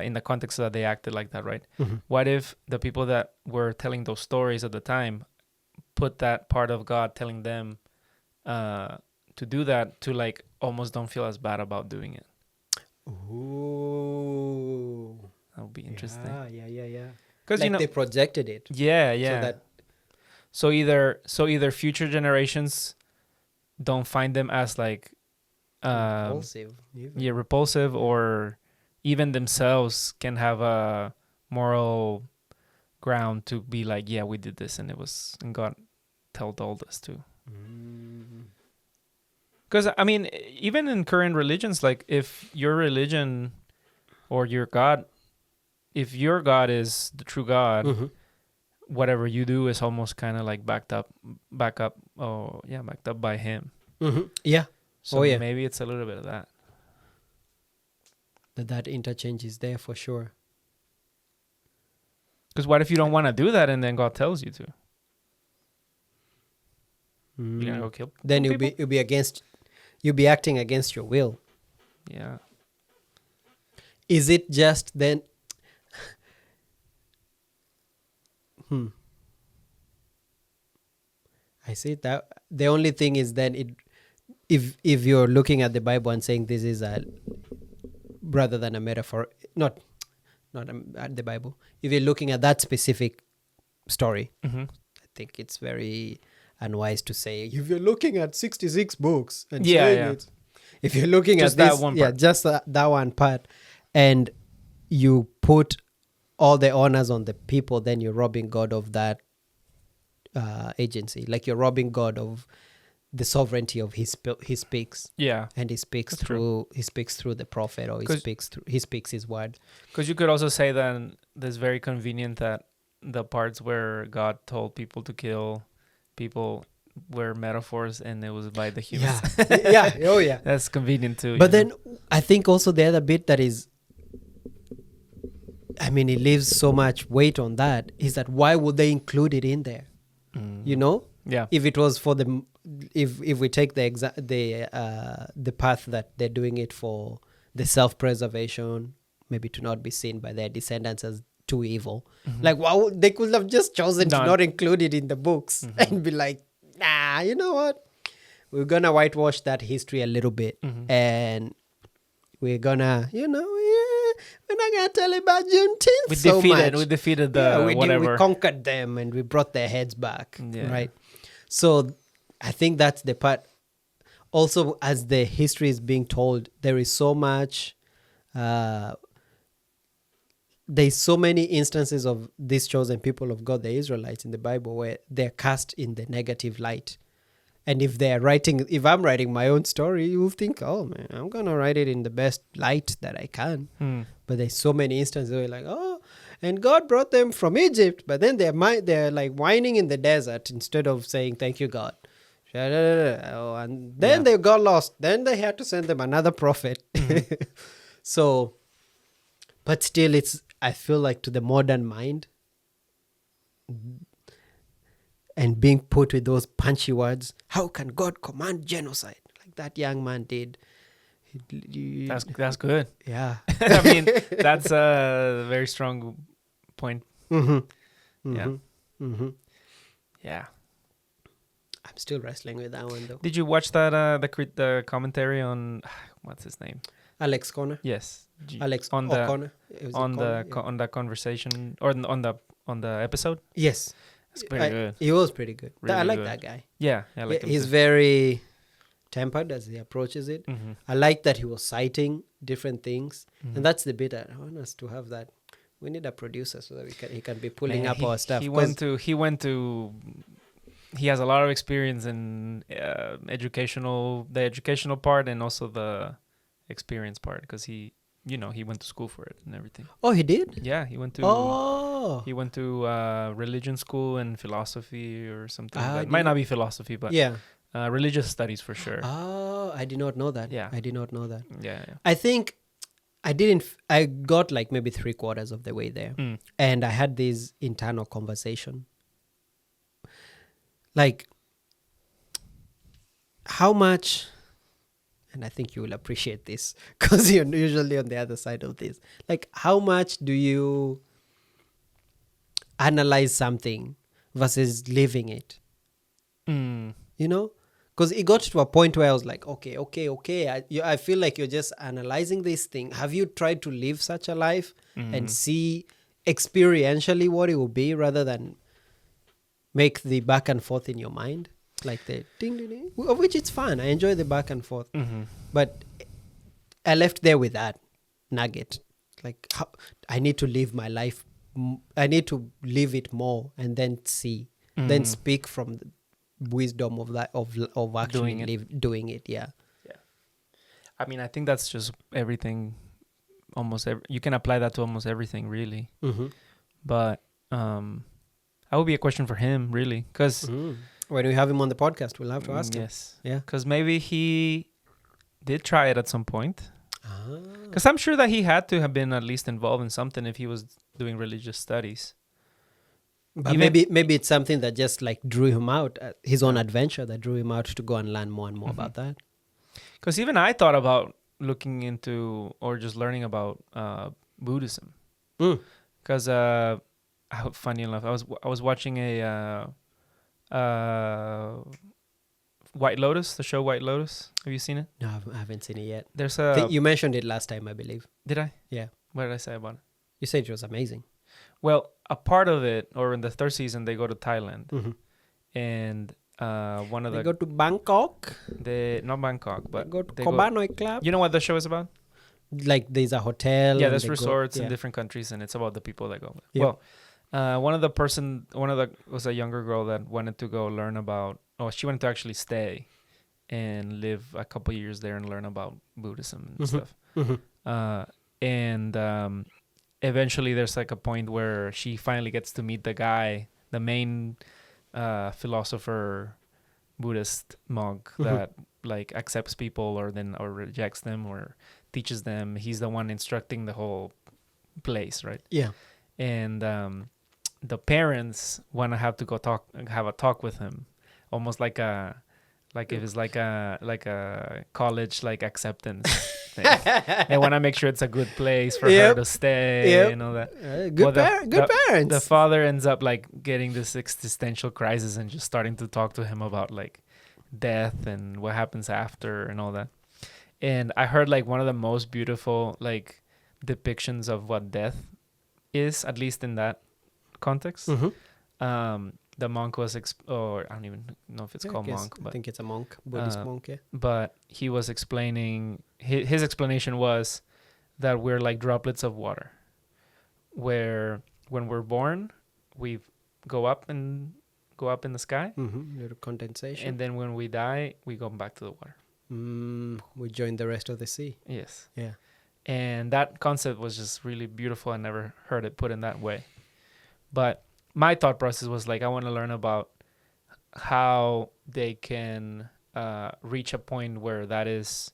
in the context that they acted like that, right? Mm-hmm. What if the people that were telling those stories at the time put that part of God telling them to do that, to like almost don't feel as bad about doing it? Ooh. That would be interesting. Yeah. Because like they projected it. Yeah. So either future generations don't find them as like repulsive. Repulsive, or even themselves can have a moral ground to be like, yeah, we did this, and God told us to. Because I mean, even in current religions, like if your religion or your God, if your God is the true God, mm-hmm. whatever you do is almost kind of like backed up by Him. Mm-hmm. Yeah. So maybe it's a little bit of that. That interchange is there for sure. Because what if you don't want to do that, and then God tells you to? You're gonna go kill. Then you'll be acting against your will. Yeah. Is it just then? I see that the only thing is then if you're looking at the Bible and saying this is a rather than a metaphor, not at the Bible. If you're looking at that specific story, mm-hmm. I think it's very unwise to say if you're looking at 66 books and it. If you're looking just at this, that one part. just that one part, and you put all the honors on the people, then you're robbing God of that agency. Like you're robbing God of the sovereignty of He speaks. Yeah, and He speaks through the prophet, or He speaks His word. Because you could also say that it's very convenient that the parts where God told people to kill people were metaphors, and it was by the humans. Yeah. That's convenient too. But then I think also the other bit that is, I mean, it leaves so much weight on that, is that why would they include it in there? You know? Yeah. If it was for the, if we take the path that they're doing it for the self-preservation, maybe to not be seen by their descendants as too evil. Mm-hmm. Like, wow, they could have just chosen to not include it in the books and be like, nah, you know what? We're going to whitewash that history a little bit. And we're going to, we're not going to tell about Juneteenth We defeated the whatever. We conquered them and we brought their heads back, right? So I think that's the part. Also, as the history is being told, there is so much... there's so many instances of these chosen people of God, the Israelites in the Bible, where they're cast in the negative light. And if I'm writing my own story, you'll think, oh man, I'm going to write it in the best light that I can. But there's so many instances where like, oh, and God brought them from Egypt, but then they're like whining in the desert instead of saying, thank you, God. And then they got lost. Then they had to send them another prophet. So, but still I feel like to the modern mind, and being put with those punchy words, how can God command genocide like that young man did? That's good. Yeah. I mean, that's a very strong point. Yeah. Yeah. I'm still wrestling with that one though. Did you watch that the commentary on what's his name? Alex Connor. Yes. On the conversation or on the episode. Yes. It's pretty good. He was pretty good. Really I like good. that guy. Yeah, I like him. He's too. very tempered as he approaches it. I like that he was citing different things, and that's the bit I want us to have that. We need a producer so that he can be pulling up our stuff. He has a lot of experience in the educational part, and also the experience part, because he went to school for it and everything. Oh, he did? Yeah, he went to religion school and philosophy or something. It might not be philosophy, but religious studies for sure. Oh, I did not know that. Yeah. I did not know that. Yeah. I think I got like maybe 3/4 of the way there. And I had this internal conversation. Like, how much, and I think you will appreciate this because you're usually on the other side of this. Like, how much do you analyze something versus living it? You know? Because it got to a point where I was like, okay. I feel like you're just analyzing this thing. Have you tried to live such a life and see experientially what it will be rather than make the back and forth in your mind? Like the ding, ding, ding, of which it's fun. I enjoy the back and forth. But I left there with that nugget. Like, I need to live my life. I need to live it more and then see, then speak from the wisdom of that, of actually doing it. Yeah. I mean, I think that's just everything. You can apply that to almost everything, really. But that would be a question for him, really, because when we have him on the podcast, we'll have to ask him. Yes. Yeah. Because maybe he did try it at some point. Because I'm sure that he had to have been at least involved in something if he was doing religious studies. But maybe it's something that just like drew him out, his own adventure that drew him out to go and learn more and more about that. Because even I thought about looking into or just learning about Buddhism. Because funny enough, I was watching a White Lotus, the show White Lotus. Have you seen it? No, I haven't seen it yet. There's you mentioned it last time, I believe. Did I? Yeah. What did I say about it? You said it was amazing. Well, a part of it, or in the third season, they go to Thailand, and they go to Bangkok. Not Bangkok, but they go to Kobanoi Club. You know what the show is about? Like there's a hotel. Yeah, there's resorts in different countries, and it's about the people that go. Yeah. Well, was a younger girl that wanted to go learn about. Oh, she wanted to actually stay and live a couple years there and learn about Buddhism and stuff. And eventually, there's like a point where she finally gets to meet the guy, the main philosopher, Buddhist monk that like accepts people or rejects them or teaches them. He's the one instructing the whole place, right? Yeah. And the parents want to have to go have a talk with him, almost like if it's like a college like acceptance thing. They want to make sure it's a good place for her to stay and all that. Good parents. The father ends up like getting this existential crisis and just starting to talk to him about like death and what happens after and all that. And I heard like one of the most beautiful like depictions of what death is, at least in that context. The monk was or I don't even know if it's called monk, but I think it's a monk, Buddhist monk. Yeah. But he was explaining, his explanation was that we're like droplets of water, where when we're born we go up in the sky, little condensation, and then when we die we go back to the water. We join the rest of the sea. Yes. Yeah. And that concept was just really beautiful. I never heard it put in that way. But my thought process was like, I want to learn about how they can reach a point where that is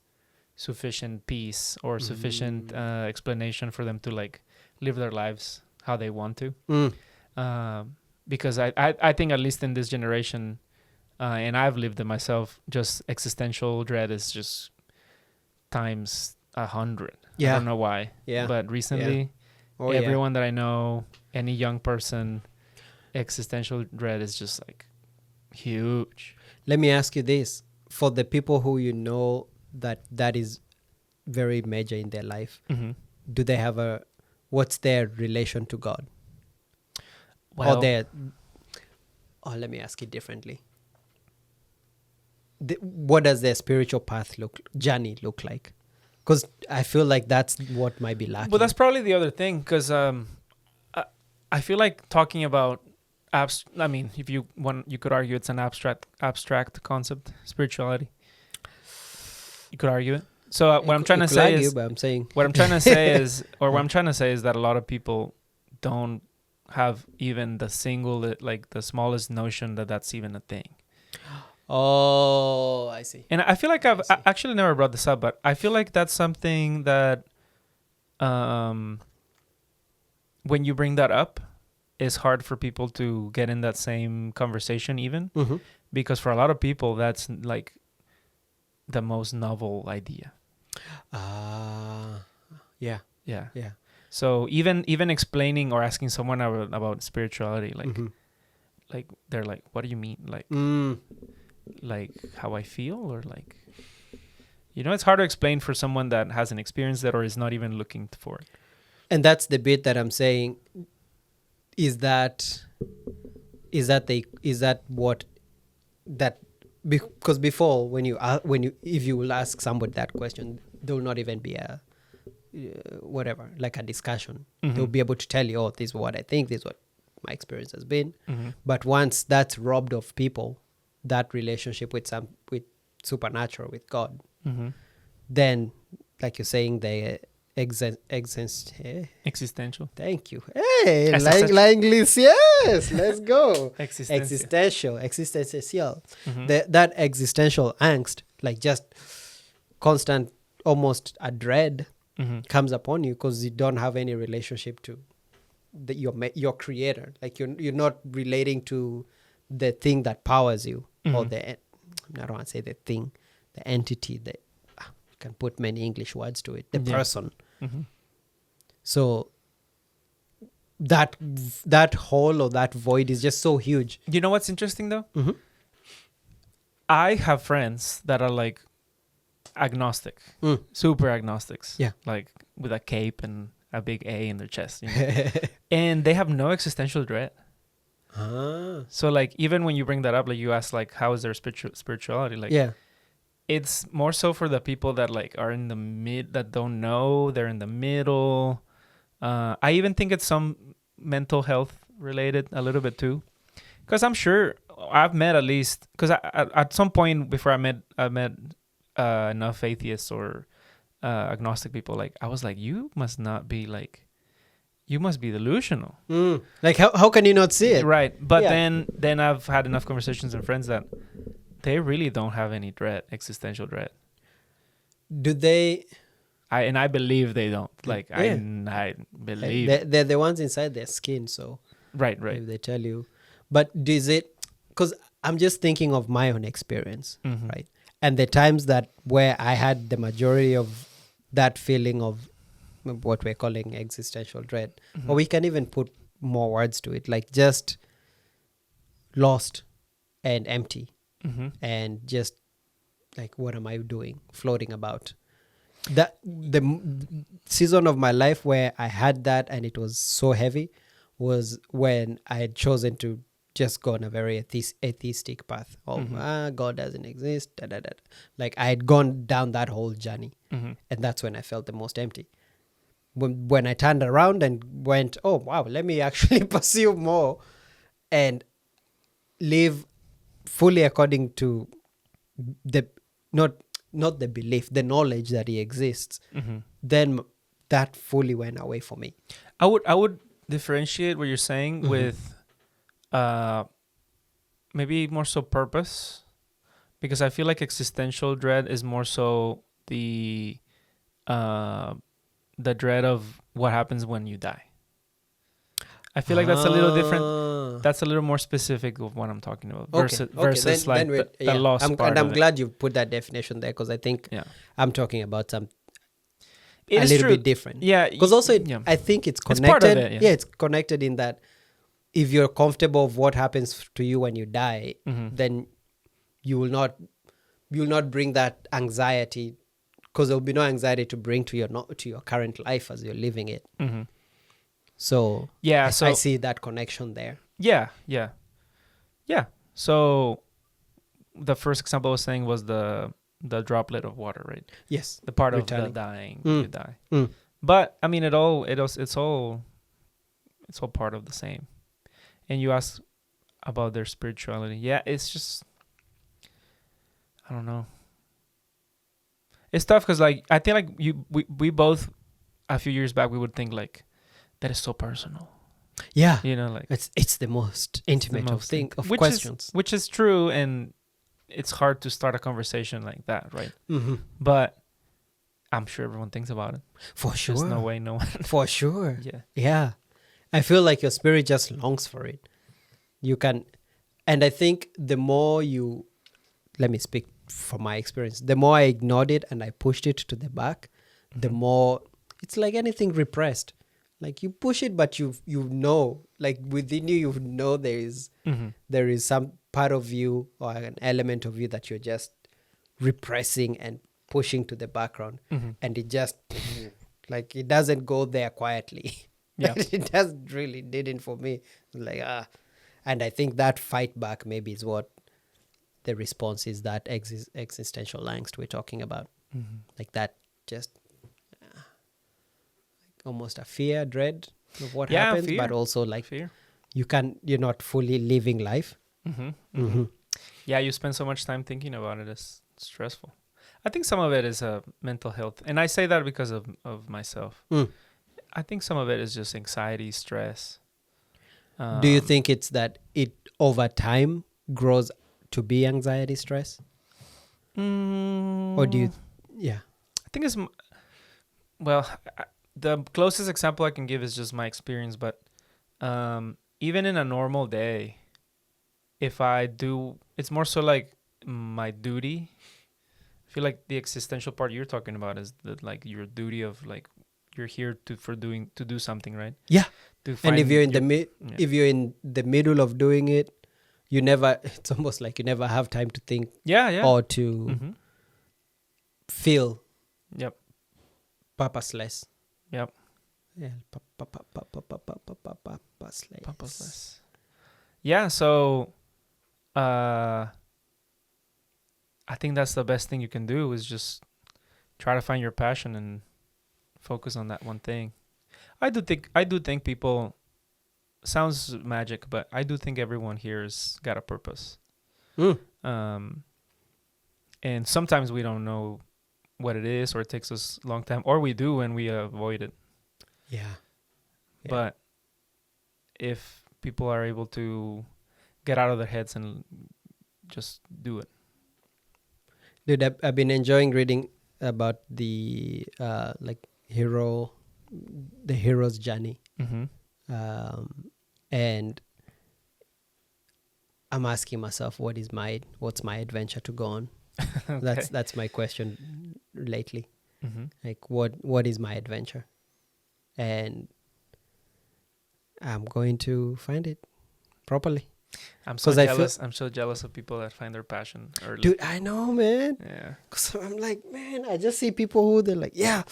sufficient peace or sufficient explanation for them to like live their lives how they want to. Because I think at least in this generation, and I've lived it myself, just existential dread is just times 100. Yeah. I don't know why. Yeah. But recently, everyone that I know, any young person, existential dread is just like huge. Let me ask you this. For the people who you know that is very major in their life, do they have what's their relation to God? Well, let me ask it differently. What does their spiritual journey look like? Because I feel like that's what might be lacking. Well, that's probably the other thing, because I feel like talking about I mean, if you want, you could argue it's an abstract concept, spirituality. You could argue it. So what I'm trying to say is that a lot of people don't have even the smallest notion that that's even a thing. Oh, I see. And I feel like I've actually never brought this up, but I feel like that's something that when you bring that up, it's hard for people to get in that same conversation even. Mm-hmm. Because for a lot of people, that's like the most novel idea. Yeah. Yeah. Yeah. So even explaining or asking someone about spirituality, like, Mm-hmm. like they're like, what do you mean? Like, like how I feel, or like, you know, it's hard to explain for someone that hasn't experienced that or is not even looking for it. And that's the bit that I'm saying. Is that what that, because before when you if you will ask somebody that question, there will not even be a whatever, like a discussion. They'll be able to tell you, oh, this is what I think, this is what my experience has been. But once that's robbed of people, that relationship with supernatural, with God, then, like you're saying, the existential. Thank you. Hey, English, yes, let's go. Existential. That existential angst, like just constant, almost a dread, comes upon you because you don't have any relationship to your creator. Like you're not relating to the thing that powers you, or I don't want to say the thing, the entity that can put many English words to it, the person. So that hole or that void is just so huge. You know what's interesting though? I have friends that are like agnostic, super agnostics. Yeah. Like with a cape and a big A in their chest. You know? And they have no existential dread. So like even when you bring that up, like you ask like how is their spirituality? Like it's more so for the people that like are in the that don't know, they're in the middle. I even think it's some mental health related a little bit too, because I'm sure I've met at least, because at some point before I met enough atheists or agnostic people, like I was like, you must not be like, you must be delusional. Like how can you not see it? Right. But then I've had enough conversations and friends that they really don't have any dread, existential dread. Do they? I believe they don't. Like I believe they're the ones inside their skin. So right. If they tell you, but is it? Because I'm just thinking of my own experience, right? And the times that where I had the majority of that feeling of what we're calling existential dread, or we can even put more words to it, like just lost and empty. And just like, what am I doing, floating about? That the season of my life where I had that and it was so heavy was when I had chosen to just go on a very atheistic path of God doesn't exist, like I had gone down that whole journey, and that's when I felt the most empty. When I turned around and went, oh wow, let me actually pursue more and live fully according to the not the belief, the knowledge that he exists, then that fully went away for me. I would differentiate what you're saying with maybe more so purpose, because I feel like existential dread is more so the dread of what happens when you die. I feel like that's a little different. That's a little more specific of what I'm talking about versus the lost part. And I'm glad you put that definition there, because I think I'm talking about some a little bit different. Yeah, because also I think it's connected. It's part of it, it's connected in that if you're comfortable with what happens to you when you die, then you will not bring that anxiety, because there will be no anxiety to bring to your current life as you're living it. So I see that connection there. Yeah. So the first example I was saying was the droplet of water, right? Yes. The part of the dying, you die. But I mean, it's all part of the same. And you ask about their spirituality. Yeah, it's just, I don't know. It's tough because like I think like we both a few years back we would think like that is so personal. Yeah, you know, like it's the most intimate of questions, which is true, and it's hard to start a conversation like that, right? Mm-hmm. But I'm sure everyone thinks about it. For sure. There's no way no one. For sure. Yeah. Yeah. I feel like your spirit just longs for it. You can, and I think the more you, let me speak from my experience, the more I ignored it and I pushed it to the back, the more, it's like anything repressed. Like you push it, but you know, like within you, you know there is some part of you or an element of you that you're just repressing and pushing to the background, and it just like it doesn't go there quietly. Yeah. It doesn't really didn't for me. Like and I think that fight back maybe is what the response is, that existential angst we're talking about. Like that just almost a fear, dread of what happens, fear. but also like Fear. you're not fully living life. Yeah, you spend so much time thinking about it. It's stressful. I think some of it is mental health, and I say that because of myself. I think some of it is just anxiety, stress. Do you think it's that it over time grows to be anxiety, stress? Or do you, yeah. I think it's, well, the closest example I can give is just my experience, but even in a normal day, if I do, it's more so like my duty. I feel like the existential part you're talking about is that like your duty of like you're here to do something, right? Yeah. And if you're in if you're in the middle of doing it, you never, it's almost like you never have time to think or to feel purposeless. Yep. Yeah. Purposeless. Yeah, so I think that's the best thing you can do is just try to find your passion and focus on that one thing. I do think people, sounds magic, but I do think everyone here has got a purpose. And sometimes we don't know what it is, or it takes us a long time, or we do and we avoid it. Yeah. But if people are able to get out of their heads and just do it. Dude, I've been enjoying reading about the hero's journey. And I'm asking myself, what's my adventure to go on? Okay. That's my question lately. Like what is my adventure? And I'm going to find it properly. I'm so jealous. I'm so jealous of people that find their passion early. Dude, I know, man. Yeah. Cause I'm like, man, I just see people who they're like, yeah,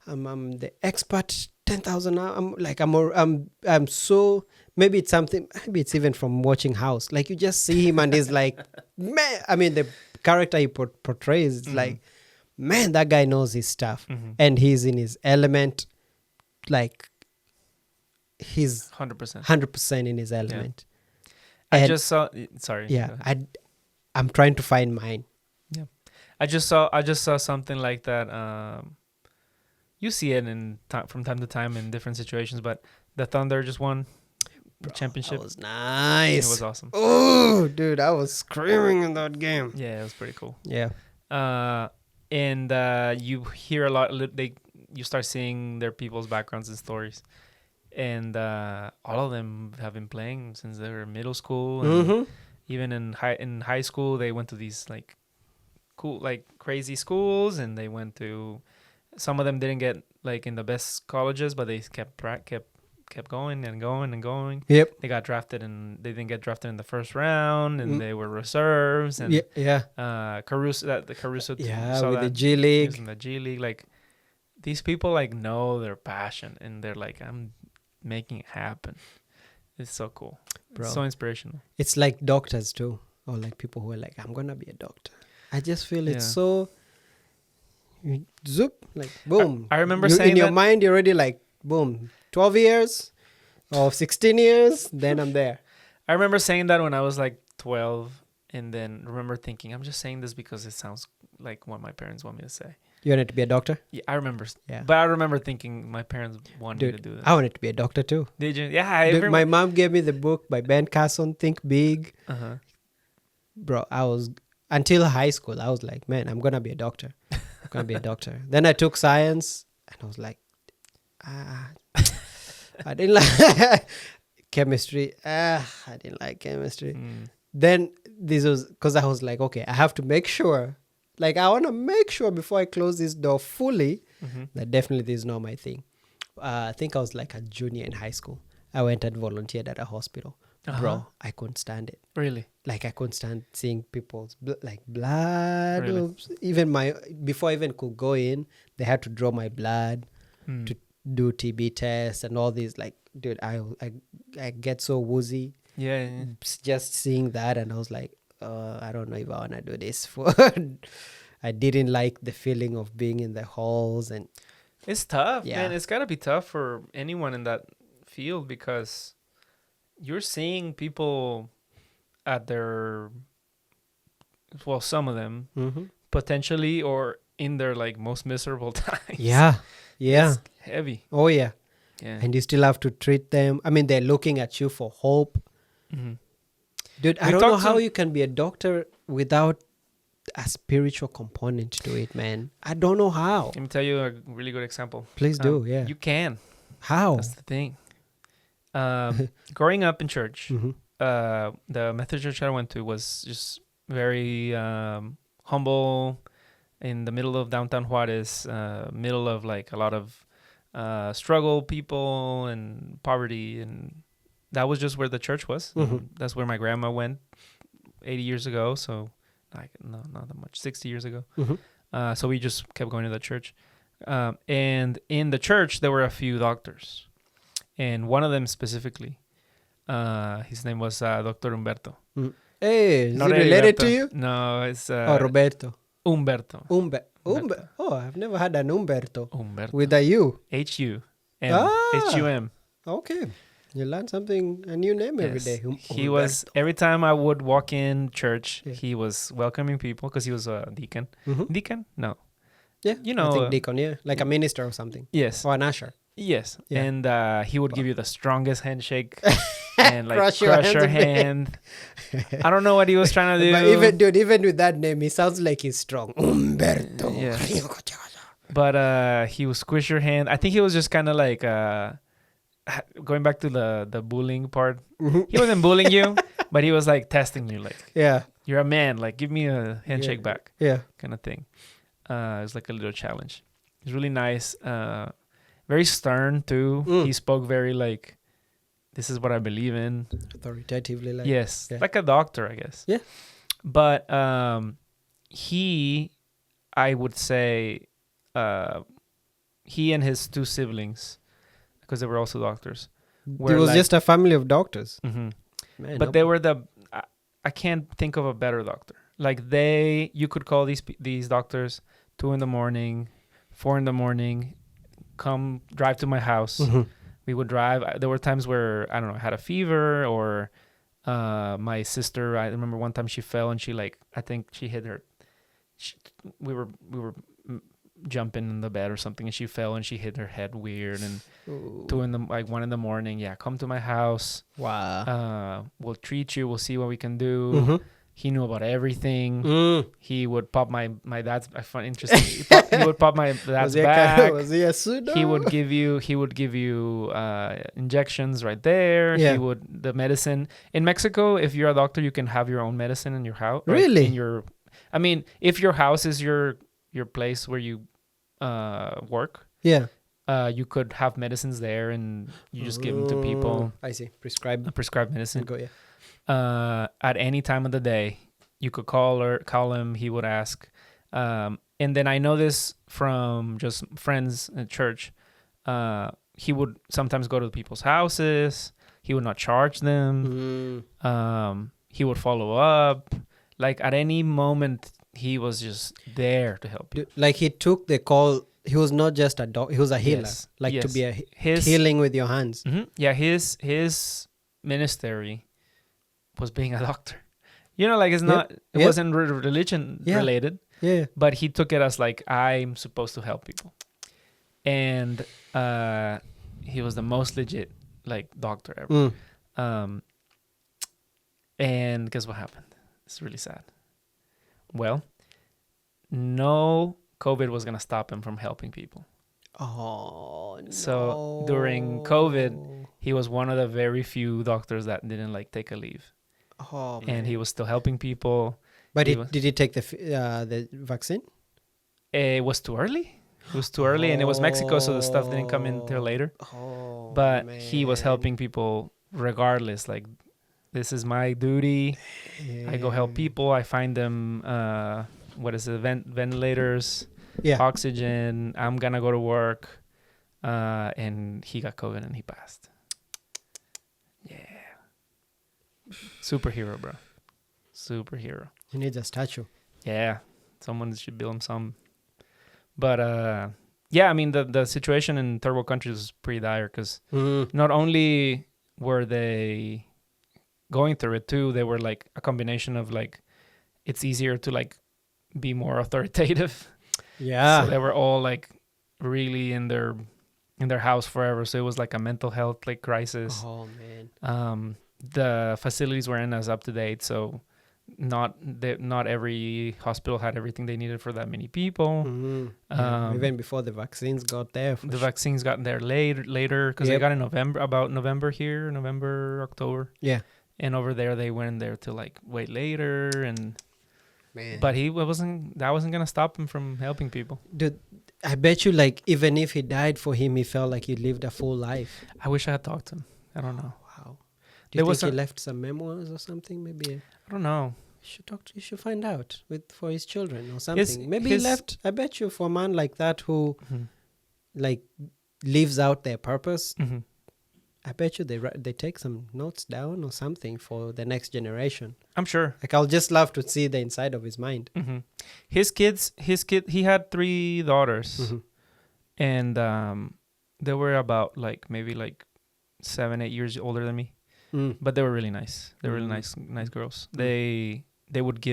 I'm the expert 10,000 now. I'm so, maybe it's something, maybe it's even from watching House. Like you just see him and he's like, man, I mean, the character he portrays, it's like, man, that guy knows his stuff and he's in his element. Like he's 100% in his element. I just saw. Sorry. Yeah, I'm trying to find mine. Yeah, I just saw something like that. You see it from time to time in different situations, but the Thunder just won the championship. That was nice. It was awesome. Oh, dude, I was screaming in that game. Yeah, it was pretty cool. Yeah. And you hear a lot. You start seeing their people's backgrounds and stories. And all of them have been playing since they were in middle school, and even in high school they went to these like cool, like crazy schools, and they went to, some of them didn't get like in the best colleges, but they kept going and going and going. Yep. They got drafted, and they didn't get drafted in the first round, and they were reserves. And Caruso, with the G League. He was in the G League. Like these people like know their passion, and they're like, I'm making it happen. It's so cool, bro. It's so inspirational. It's like doctors too, or like people who are like, I'm gonna be a doctor. I just feel it's so zoop, like boom. I remember saying in your mind, you're already like boom, 12 years or 16 years, then I'm there. I remember saying that when I was like 12, and then remember thinking, I'm just saying this because it sounds like what my parents want me to say. You wanted to be a doctor? Yeah, I remember. Yeah. But I remember thinking my parents wanted me to do that. I wanted to be a doctor too. Did you? Yeah. Dude, my mom gave me the book by Ben Carson, Think Big. Uh-huh. Bro, until high school, I was like, man, I'm gonna be a doctor. I'm gonna be a doctor. Then I took science, and I was like, I didn't like chemistry. I didn't like chemistry. Then this was because I was like, okay, I have to make sure. Like, I want to make sure before I close this door fully that definitely this is not my thing. I think I was like a junior in high school. I went and volunteered at a hospital. Bro, I couldn't stand it. Really? Like, I couldn't stand seeing people's blood. Really? Even before I even could go in, they had to draw my blood to do TB tests and all these. Like, dude, I get so woozy. Yeah. Just seeing that, and I was like, I don't know if I want to do this. I didn't like the feeling of being in the halls, and it's tough, man. It's gotta be tough for anyone in that field, because you're seeing people at their, well, some of them potentially, or in their like most miserable times. Yeah. It's heavy. Oh yeah. And you still have to treat them. I mean, they're looking at you for hope. Dude, I don't know how you can be a doctor without a spiritual component to it, man. I don't know how. Let me tell you a really good example. Please do, yeah. You can. How? That's the thing. Growing up in church, the Methodist church I went to was just very humble, in the middle of downtown Juarez, middle of like a lot of struggle people and poverty, and that was just where the church was. That's where my grandma went 80 years ago. So, like, no, not that much, 60 years ago. So we just kept going to the church. And in the church, there were a few doctors. And one of them specifically, his name was Dr. Humberto. Hey, is he related to you? No, it's... Roberto. Humberto. Humberto. Oh, I've never had an Humberto. Humberto. With a U. H-U-M. H-U-M. Okay. You learn something, a new name every day. He was, every time I would walk in church, he was welcoming people, because he was a deacon. Deacon? No. Yeah. You know. I think deacon, yeah. Like a minister or something. Yes. Or an usher. Yes. Yeah. And he would give you the strongest handshake and like crush your your hand. I don't know what he was trying to do. But even with that name, he sounds like he's strong. Humberto. Yes. But he would squish your hand. I think he was just kind of like going back to the bullying part. He wasn't bullying you, but he was like testing you, like, you're a man, like, give me a handshake back. Kind of thing. It was like a little challenge. It was really nice. Very stern too. He spoke very like, this is what I believe in. Authoritatively, like. Yes. Like a doctor, I guess. Yeah. But I would say, he and his two siblings, because they were also doctors. It was like, just a family of doctors. Man, but they were I can't think of a better doctor. Like you could call these doctors 2 a.m, 4 a.m, drive to my house. We would drive. There were times where, I don't know, I had a fever, or my sister, I remember one time she fell and she I think she hit her. We were jumping in the bed or something, and she fell and she hit her head weird, and 1 a.m, come to my house. Wow. We'll treat you, we'll see what we can do. He knew about everything. He would pop my dad's. I find interesting. He would pop my dad's back. Was he a pseudo? He would give you injections right there. He would the medicine in Mexico. If you're a doctor, you can have your own medicine in your house. Really? I mean, if your house is your place where you work. Yeah. You could have medicines there, and you just give them to people. I see. Prescribed medicine. Go, at any time of the day, you could call him. He would ask. And then I know this from just friends at church. He would sometimes go to people's houses. He would not charge them. He would follow up. Like, at any moment, he was just there to help you. Like, he took the call. He was not just a doctor. He was a healer. To be healing with your hands. Yeah, his ministry was being a doctor. You know, like, it's not. It wasn't religion related. Yeah. But he took it as like, I'm supposed to help people, and he was the most legit like doctor ever. And guess what happened? It's really sad. Well, no COVID was going to stop him from helping people. Oh, no. So during COVID, he was one of the very few doctors that didn't like take a leave. Oh, and man. he was still helping people. But did he take the vaccine? It was too early. It was too early, and it was Mexico, so the stuff didn't come in until later. Oh, but man. He was helping people regardless. Like, this is my duty. I go help people. I find them, ventilators, oxygen. I'm going to go to work. And he got COVID and he passed. Yeah. Superhero, bro. Superhero. He needs a statue. Yeah. Someone should build him some. But, yeah, I mean, the situation in third world countries is pretty dire because not only were they going through it too, they were like a combination of like, it's easier to like be more authoritative. Yeah. So they were all like really in their house forever. So it was like a mental health like crisis. Oh, man. The facilities weren't as up to date. So not every hospital had everything they needed for that many people. Even before the vaccines got there. Vaccines got there later because they got in November here, October. Yeah. And over there they went there to like wait later and. Man. But that wasn't gonna stop him from helping people. Dude, I bet you like even if he died for him, he felt like he lived a full life. I wish I had talked to him. I don't know. Wow. Do you think he left some memoirs or something? Maybe. I don't know. You should find out for his children or something. Maybe he left. I bet you for a man like that who like lives out their purpose. I bet you they take some notes down or something for the next generation. I'm sure. Like, I'll just love to see the inside of his mind. He had 3 daughters, and they were about like maybe like 7-8 years older than me, but they were really nice. They were really nice girls. They would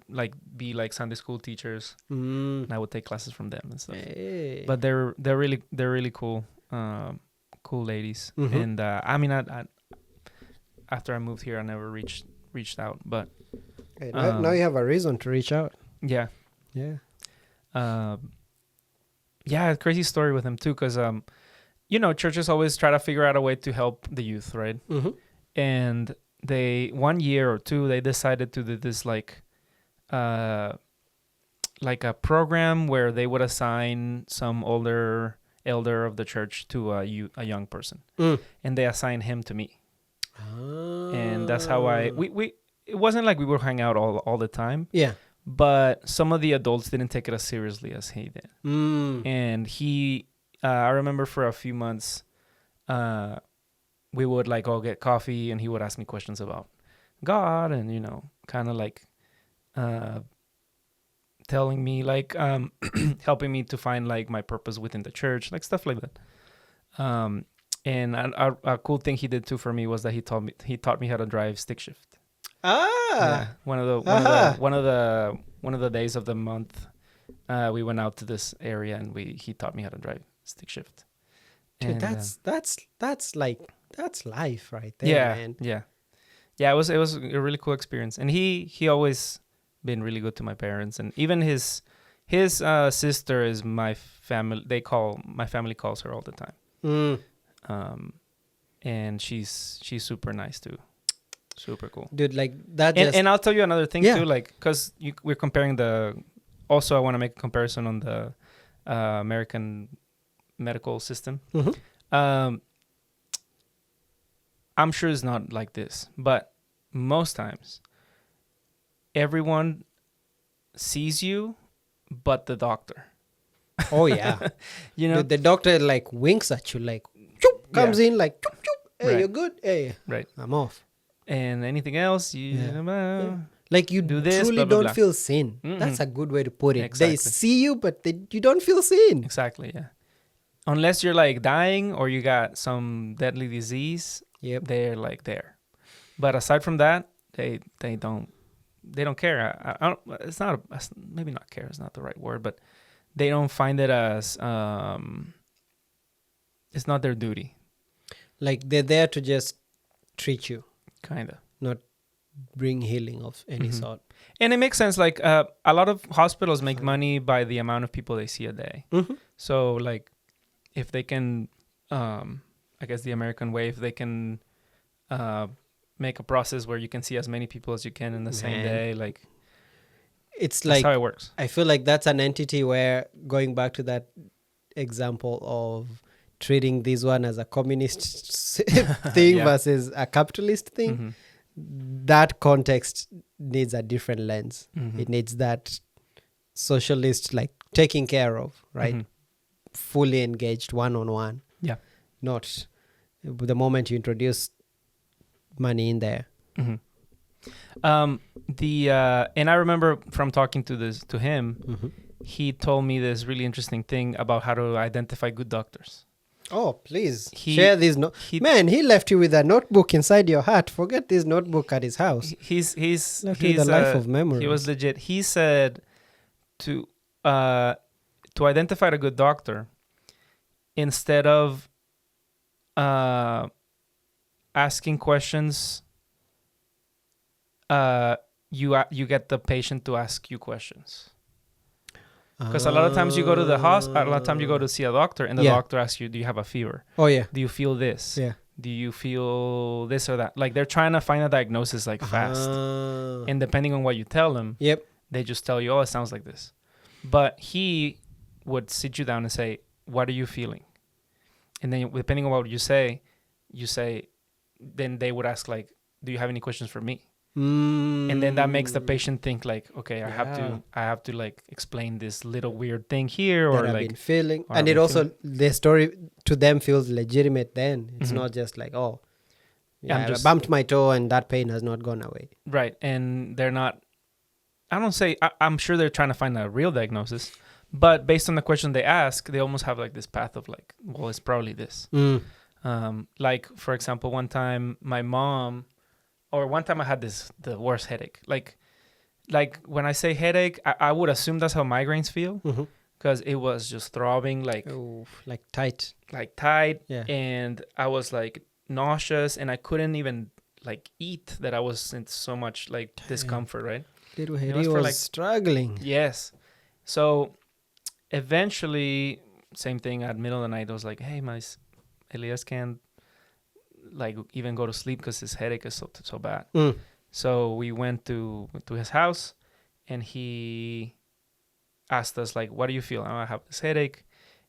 like be like Sunday school teachers, and I would take classes from them and stuff. Hey. But they're really cool. Cool ladies. And I mean, I after I moved here, I never reached out, but hey, now you have a reason to reach out. Yeah. Crazy story with him too, because churches always try to figure out a way to help the youth, right? And they 1 year or two they decided to do this like a program where they would assign some elder of the church to a young person, and they assigned him to me. And that's how we it wasn't like we would hang out all the time, but some of the adults didn't take it as seriously as he did. And he I remember for a few months we would like all get coffee and he would ask me questions about God and kind of like telling me like helping me to find like my purpose within the church, like stuff like that. And a cool thing he did too for me was that he taught me how to drive stick shift. One of the days of the month we went out to this area and he taught me how to drive stick shift. Dude, and, that's life right there, man. It was a really cool experience, and he always been really good to my parents, and even his sister is my family. My family calls her all the time. And she's super nice too, super cool, dude. Like that. And I'll tell you another thing too, like because we're comparing also I want to make a comparison on the American medical system. I'm sure it's not like this, but most times everyone sees you but the doctor. Oh yeah. The doctor like winks at you, like choop, comes in like choop, choop. Hey, right. You're good. Hey, right, I'm off. And anything else like you do this, truly blah, blah, don't blah. Feel seen. That's a good way to put it. Exactly. They see you but you don't feel seen. Exactly. Yeah, unless you're like dying or you got some deadly disease. They're like there, but aside from that, they don't care. I don't, it's not maybe not care is not the right word, but they don't find it as it's not their duty. Like they're there to just treat you, kind of, not bring healing of any sort. And it makes sense. Like a lot of hospitals make money by the amount of people they see a day. Mm-hmm. So like if they can, I guess the American way, if they can make a process where you can see as many people as you can in the same day, like it's that's like how it works. I feel like that's an entity where, going back to that example of treating this one as a communist thing versus a capitalist thing, that context needs a different lens. It needs that socialist, like, taking care of, right? Fully engaged, one-on-one. Yeah. Not the moment you introduce money in there. And I remember from talking to him, he told me this really interesting thing about how to identify good doctors. Oh, please share this. Man, he left you with a notebook inside your heart. Forget this notebook at his house. He's left you with a life of memories. He was legit. He said to identify a good doctor, instead of asking questions, you get the patient to ask you questions. Because a lot of times you go to the hospital, a lot of times you go to see a doctor, and the doctor asks you, do you have a fever? Oh, yeah. Do you feel this? Yeah. Do you feel this or that? Like, they're trying to find a diagnosis, like, fast. And depending on what you tell them, they just tell you, oh, it sounds like this. But he would sit you down and say, what are you feeling? And then depending on what you say, then they would ask, like, do you have any questions for me? And then that makes the patient think, like, okay, I have to like explain this little weird thing here, or that like I've been feeling, and it also the story to them feels legitimate. Then it's not just like, oh, I bumped my toe and that pain has not gone away. Right, and they're not. I'm sure they're trying to find a real diagnosis, but based on the question they ask, they almost have like this path of like, well, it's probably this. Like, for example, one time I had the worst headache. Like when I say headache, I would assume that's how migraines feel, because it was just throbbing, like tight, and I was like nauseous, and I couldn't even like eat. That I was in so much like discomfort, right? Little Hedy was like, struggling. Yes. So eventually, same thing at middle of the night. I was like, hey, Elias can't like even go to sleep because his headache is so bad. So we went to his house, and he asked us, like, what do you feel? Oh, I have this headache.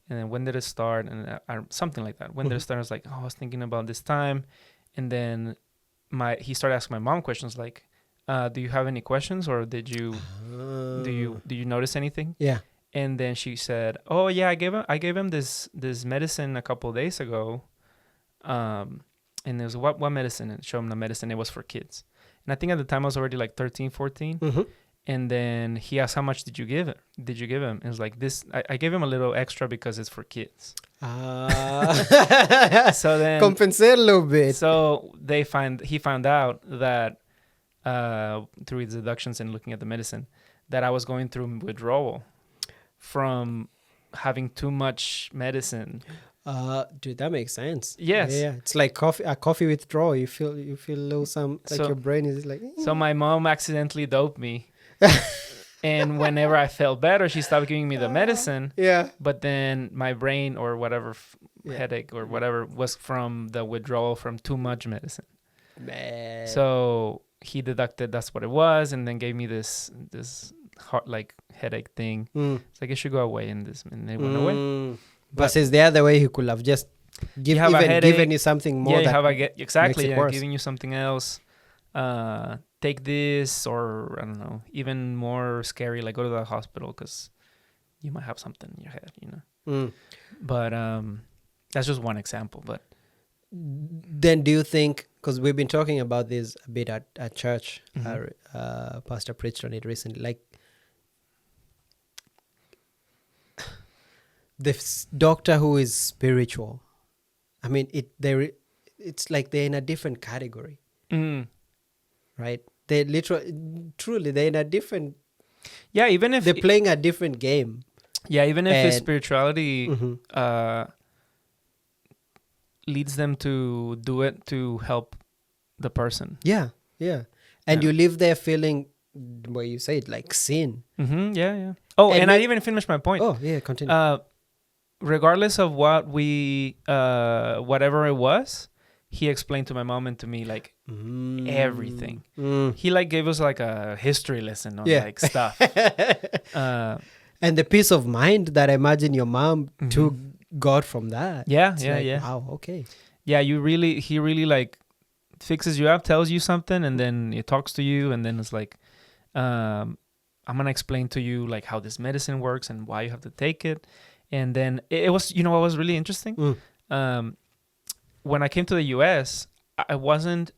And then when did it start? And something like that. When did it start? I was like, oh, I was thinking about this time. And then he started asking my mom questions like, do you have any questions, or do you notice anything? Yeah. And then she said, oh yeah, I gave him this medicine a couple of days ago. And it was what medicine? And show him the medicine. It was for kids. And I think at the time I was already like 13, 14. And then he asked, how much did you give him? It was like this. I gave him a little extra because it's for kids. So then compensate a little bit. So he found out that through his deductions and looking at the medicine, that I was going through withdrawal from having too much medicine. Dude, that makes sense. Yes. Yeah. It's like coffee withdrawal. You feel a little your brain is like. So my mom accidentally doped me. And whenever I felt better, she stopped giving me the medicine. Yeah. But then my brain or whatever headache or whatever was from the withdrawal from too much medicine. Man. So he deducted that's what it was, and then gave me this heart like headache thing. It's like it should go away, and it went away. But since the other way, he could have just given you something more. Giving you something else. Take this, or I don't know, even more scary, like go to the hospital because you might have something in your head, you know. But that's just one example. But then, do you think? Because we've been talking about this a bit at church. Pastor preached on it recently. Like the doctor who is spiritual. I mean, it's like they're in a different category. Right? They truly, they're in a different. Yeah, even if they're playing a different game. Yeah, even if his spirituality leads them to do it to help the person. Yeah, yeah. And you live there feeling where you say it, like sin. Yeah. Oh, and I didn't finish my point. Oh, yeah, continue. Regardless of what whatever it was, he explained to my mom and to me like everything. He like gave us like a history lesson on like stuff. And the peace of mind that I imagine your mom took got from that. Yeah, it's yeah. Wow, okay. Yeah, he really like fixes you up, tells you something, and then it talks to you, and then it's like, I'm gonna explain to you like how this medicine works and why you have to take it. And then it was, what was really interesting? When I came to the US, I wasn't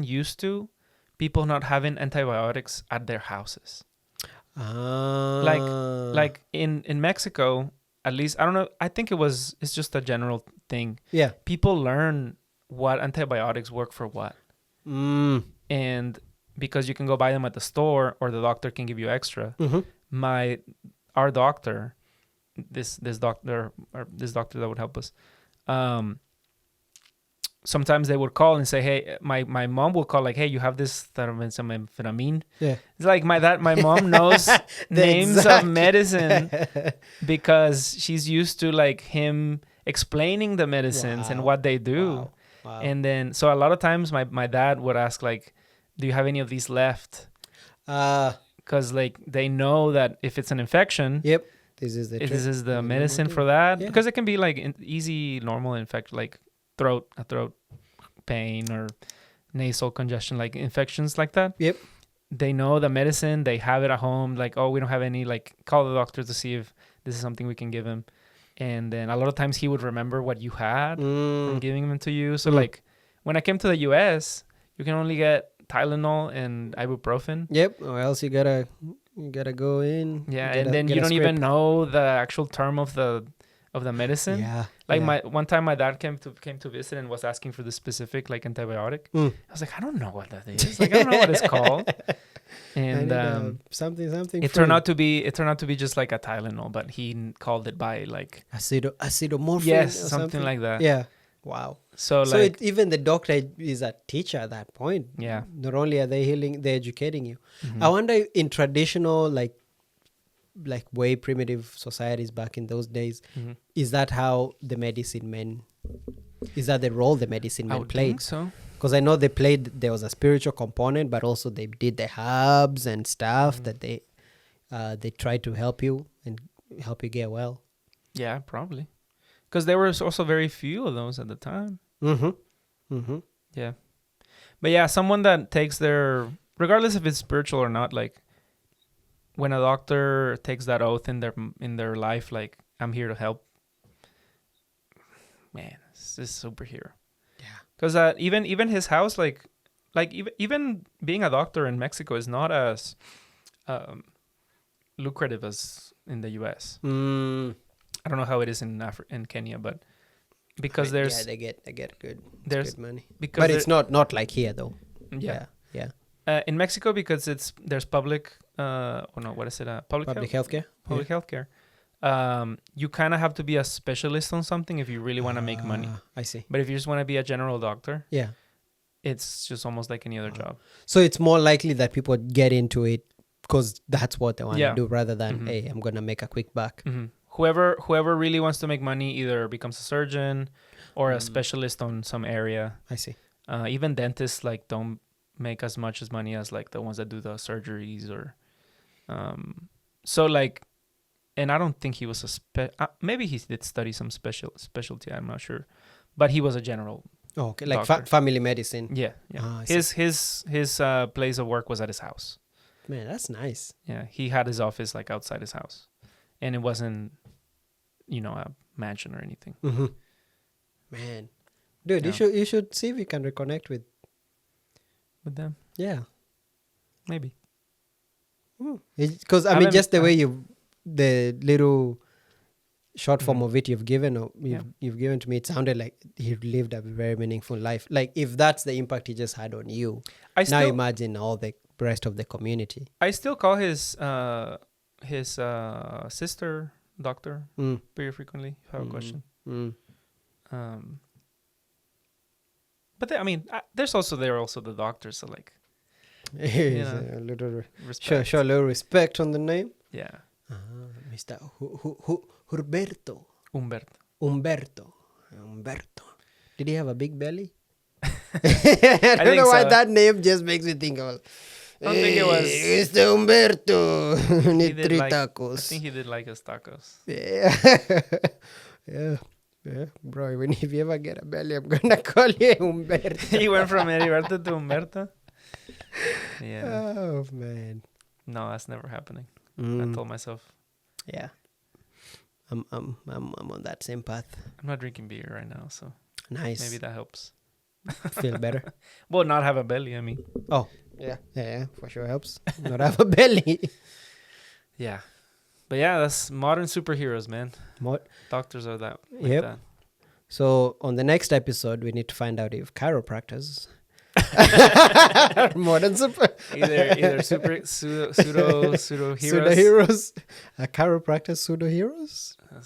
used to people not having antibiotics at their houses. Like in Mexico, at least, I don't know, I think it's just a general thing. Yeah. People learn what antibiotics work for what. And because you can go buy them at the store or the doctor can give you extra. Our doctor, this doctor that would help us, sometimes they would call and say, hey, my mom will call like, hey, you have this amphetamine. Yeah. It's like my mom knows names of medicine because she's used to like him explaining the medicines and what they do. Wow. And then, so a lot of times my dad would ask like, do you have any of these left? Because like they know that if it's an infection, this is the medicine for that. Yeah. Because it can be like easy, normal infection, like throat pain or nasal congestion, like infections like that. Yep. They know the medicine, they have it at home. Like, oh, we don't have any, like call the doctor to see if this is something we can give him. And then a lot of times he would remember what you had from giving them to you. So like when I came to the US, you can only get Tylenol and ibuprofen. Yep. Or else you gotta go in. Yeah, and then you don't even know the actual term of the medicine. Yeah. Like one time my dad came to visit and was asking for the specific like antibiotic. I was like, I don't know what that is. Like I don't know what it's called. And something. It turned out to be just like a Tylenol, but he called it by like acetaminophen. Yes, something like that. Yeah. Wow. So even the doctor is a teacher at that point. Yeah. Not only are they healing, they're educating you. I wonder in traditional like way primitive societies back in those days, is that how the medicine men? Is that the role the medicine men played? I think so. Because I know there was a spiritual component, but also they did the herbs and stuff that they tried to help you and help you get well. Yeah, probably. Because there was also very few of those at the time. Yeah. But yeah, someone that takes regardless if it's spiritual or not, like when a doctor takes that oath in their life, like I'm here to help. Man, this is superhero. Yeah. Because even his house, like even being a doctor in Mexico is not as lucrative as in the U.S. I don't know how it is in Kenya, but because they get good money. But it's not like here though. Yeah. In Mexico, because there's public public healthcare. Public healthcare. You kind of have to be a specialist on something if you really want to make money. I see. But if you just want to be a general doctor, yeah, it's just almost like any other job. So it's more likely that people get into it because that's what they want to do, rather than hey, I'm gonna make a quick buck. Whoever really wants to make money either becomes a surgeon or a specialist on some area. I see. Even dentists like don't make as much as money as like the ones that do the surgeries or so like, and I don't think he was maybe he did study some specialty, I'm not sure, but he was a general like family medicine. Yeah. His place of work was at his house. Man, that's nice. Yeah, he had his office like outside his house, and it wasn't a mansion or anything. Man, dude, you should see if you can reconnect with them. Yeah, maybe. Because I mean, just the way the little short form of it you've given you've given to me, it sounded like he lived a very meaningful life. Like if that's the impact he just had on you, now imagine all the rest of the community. I still call his sister doctor very frequently if I have a question. But there's also the doctors, so like Yes, a little respect. show a little respect on the name. Yeah. Mr. Humberto. Umberto. Umberto. Did he have a big belly? I don't know why that name just makes me think of. I don't think it was. Mr. Humberto. Need 3 tacos. I think he did like his tacos. Yeah. Yeah, bro. If you ever get a belly, I'm gonna call you Humberto. He went from Heriberto to Humberto. Yeah. Oh man. No, that's never happening. I told myself. Yeah. I'm on that same path. I'm not drinking beer right now, so nice. Maybe that helps. Feel better. Well, not have a belly. I mean. Oh yeah, for sure helps. Not have a belly. Yeah, but yeah, that's modern superheroes, man. Doctors are that. Like that. So on the next episode, we need to find out if chiropractors modern super either pseudo heroes. A chiropractor pseudo heroes.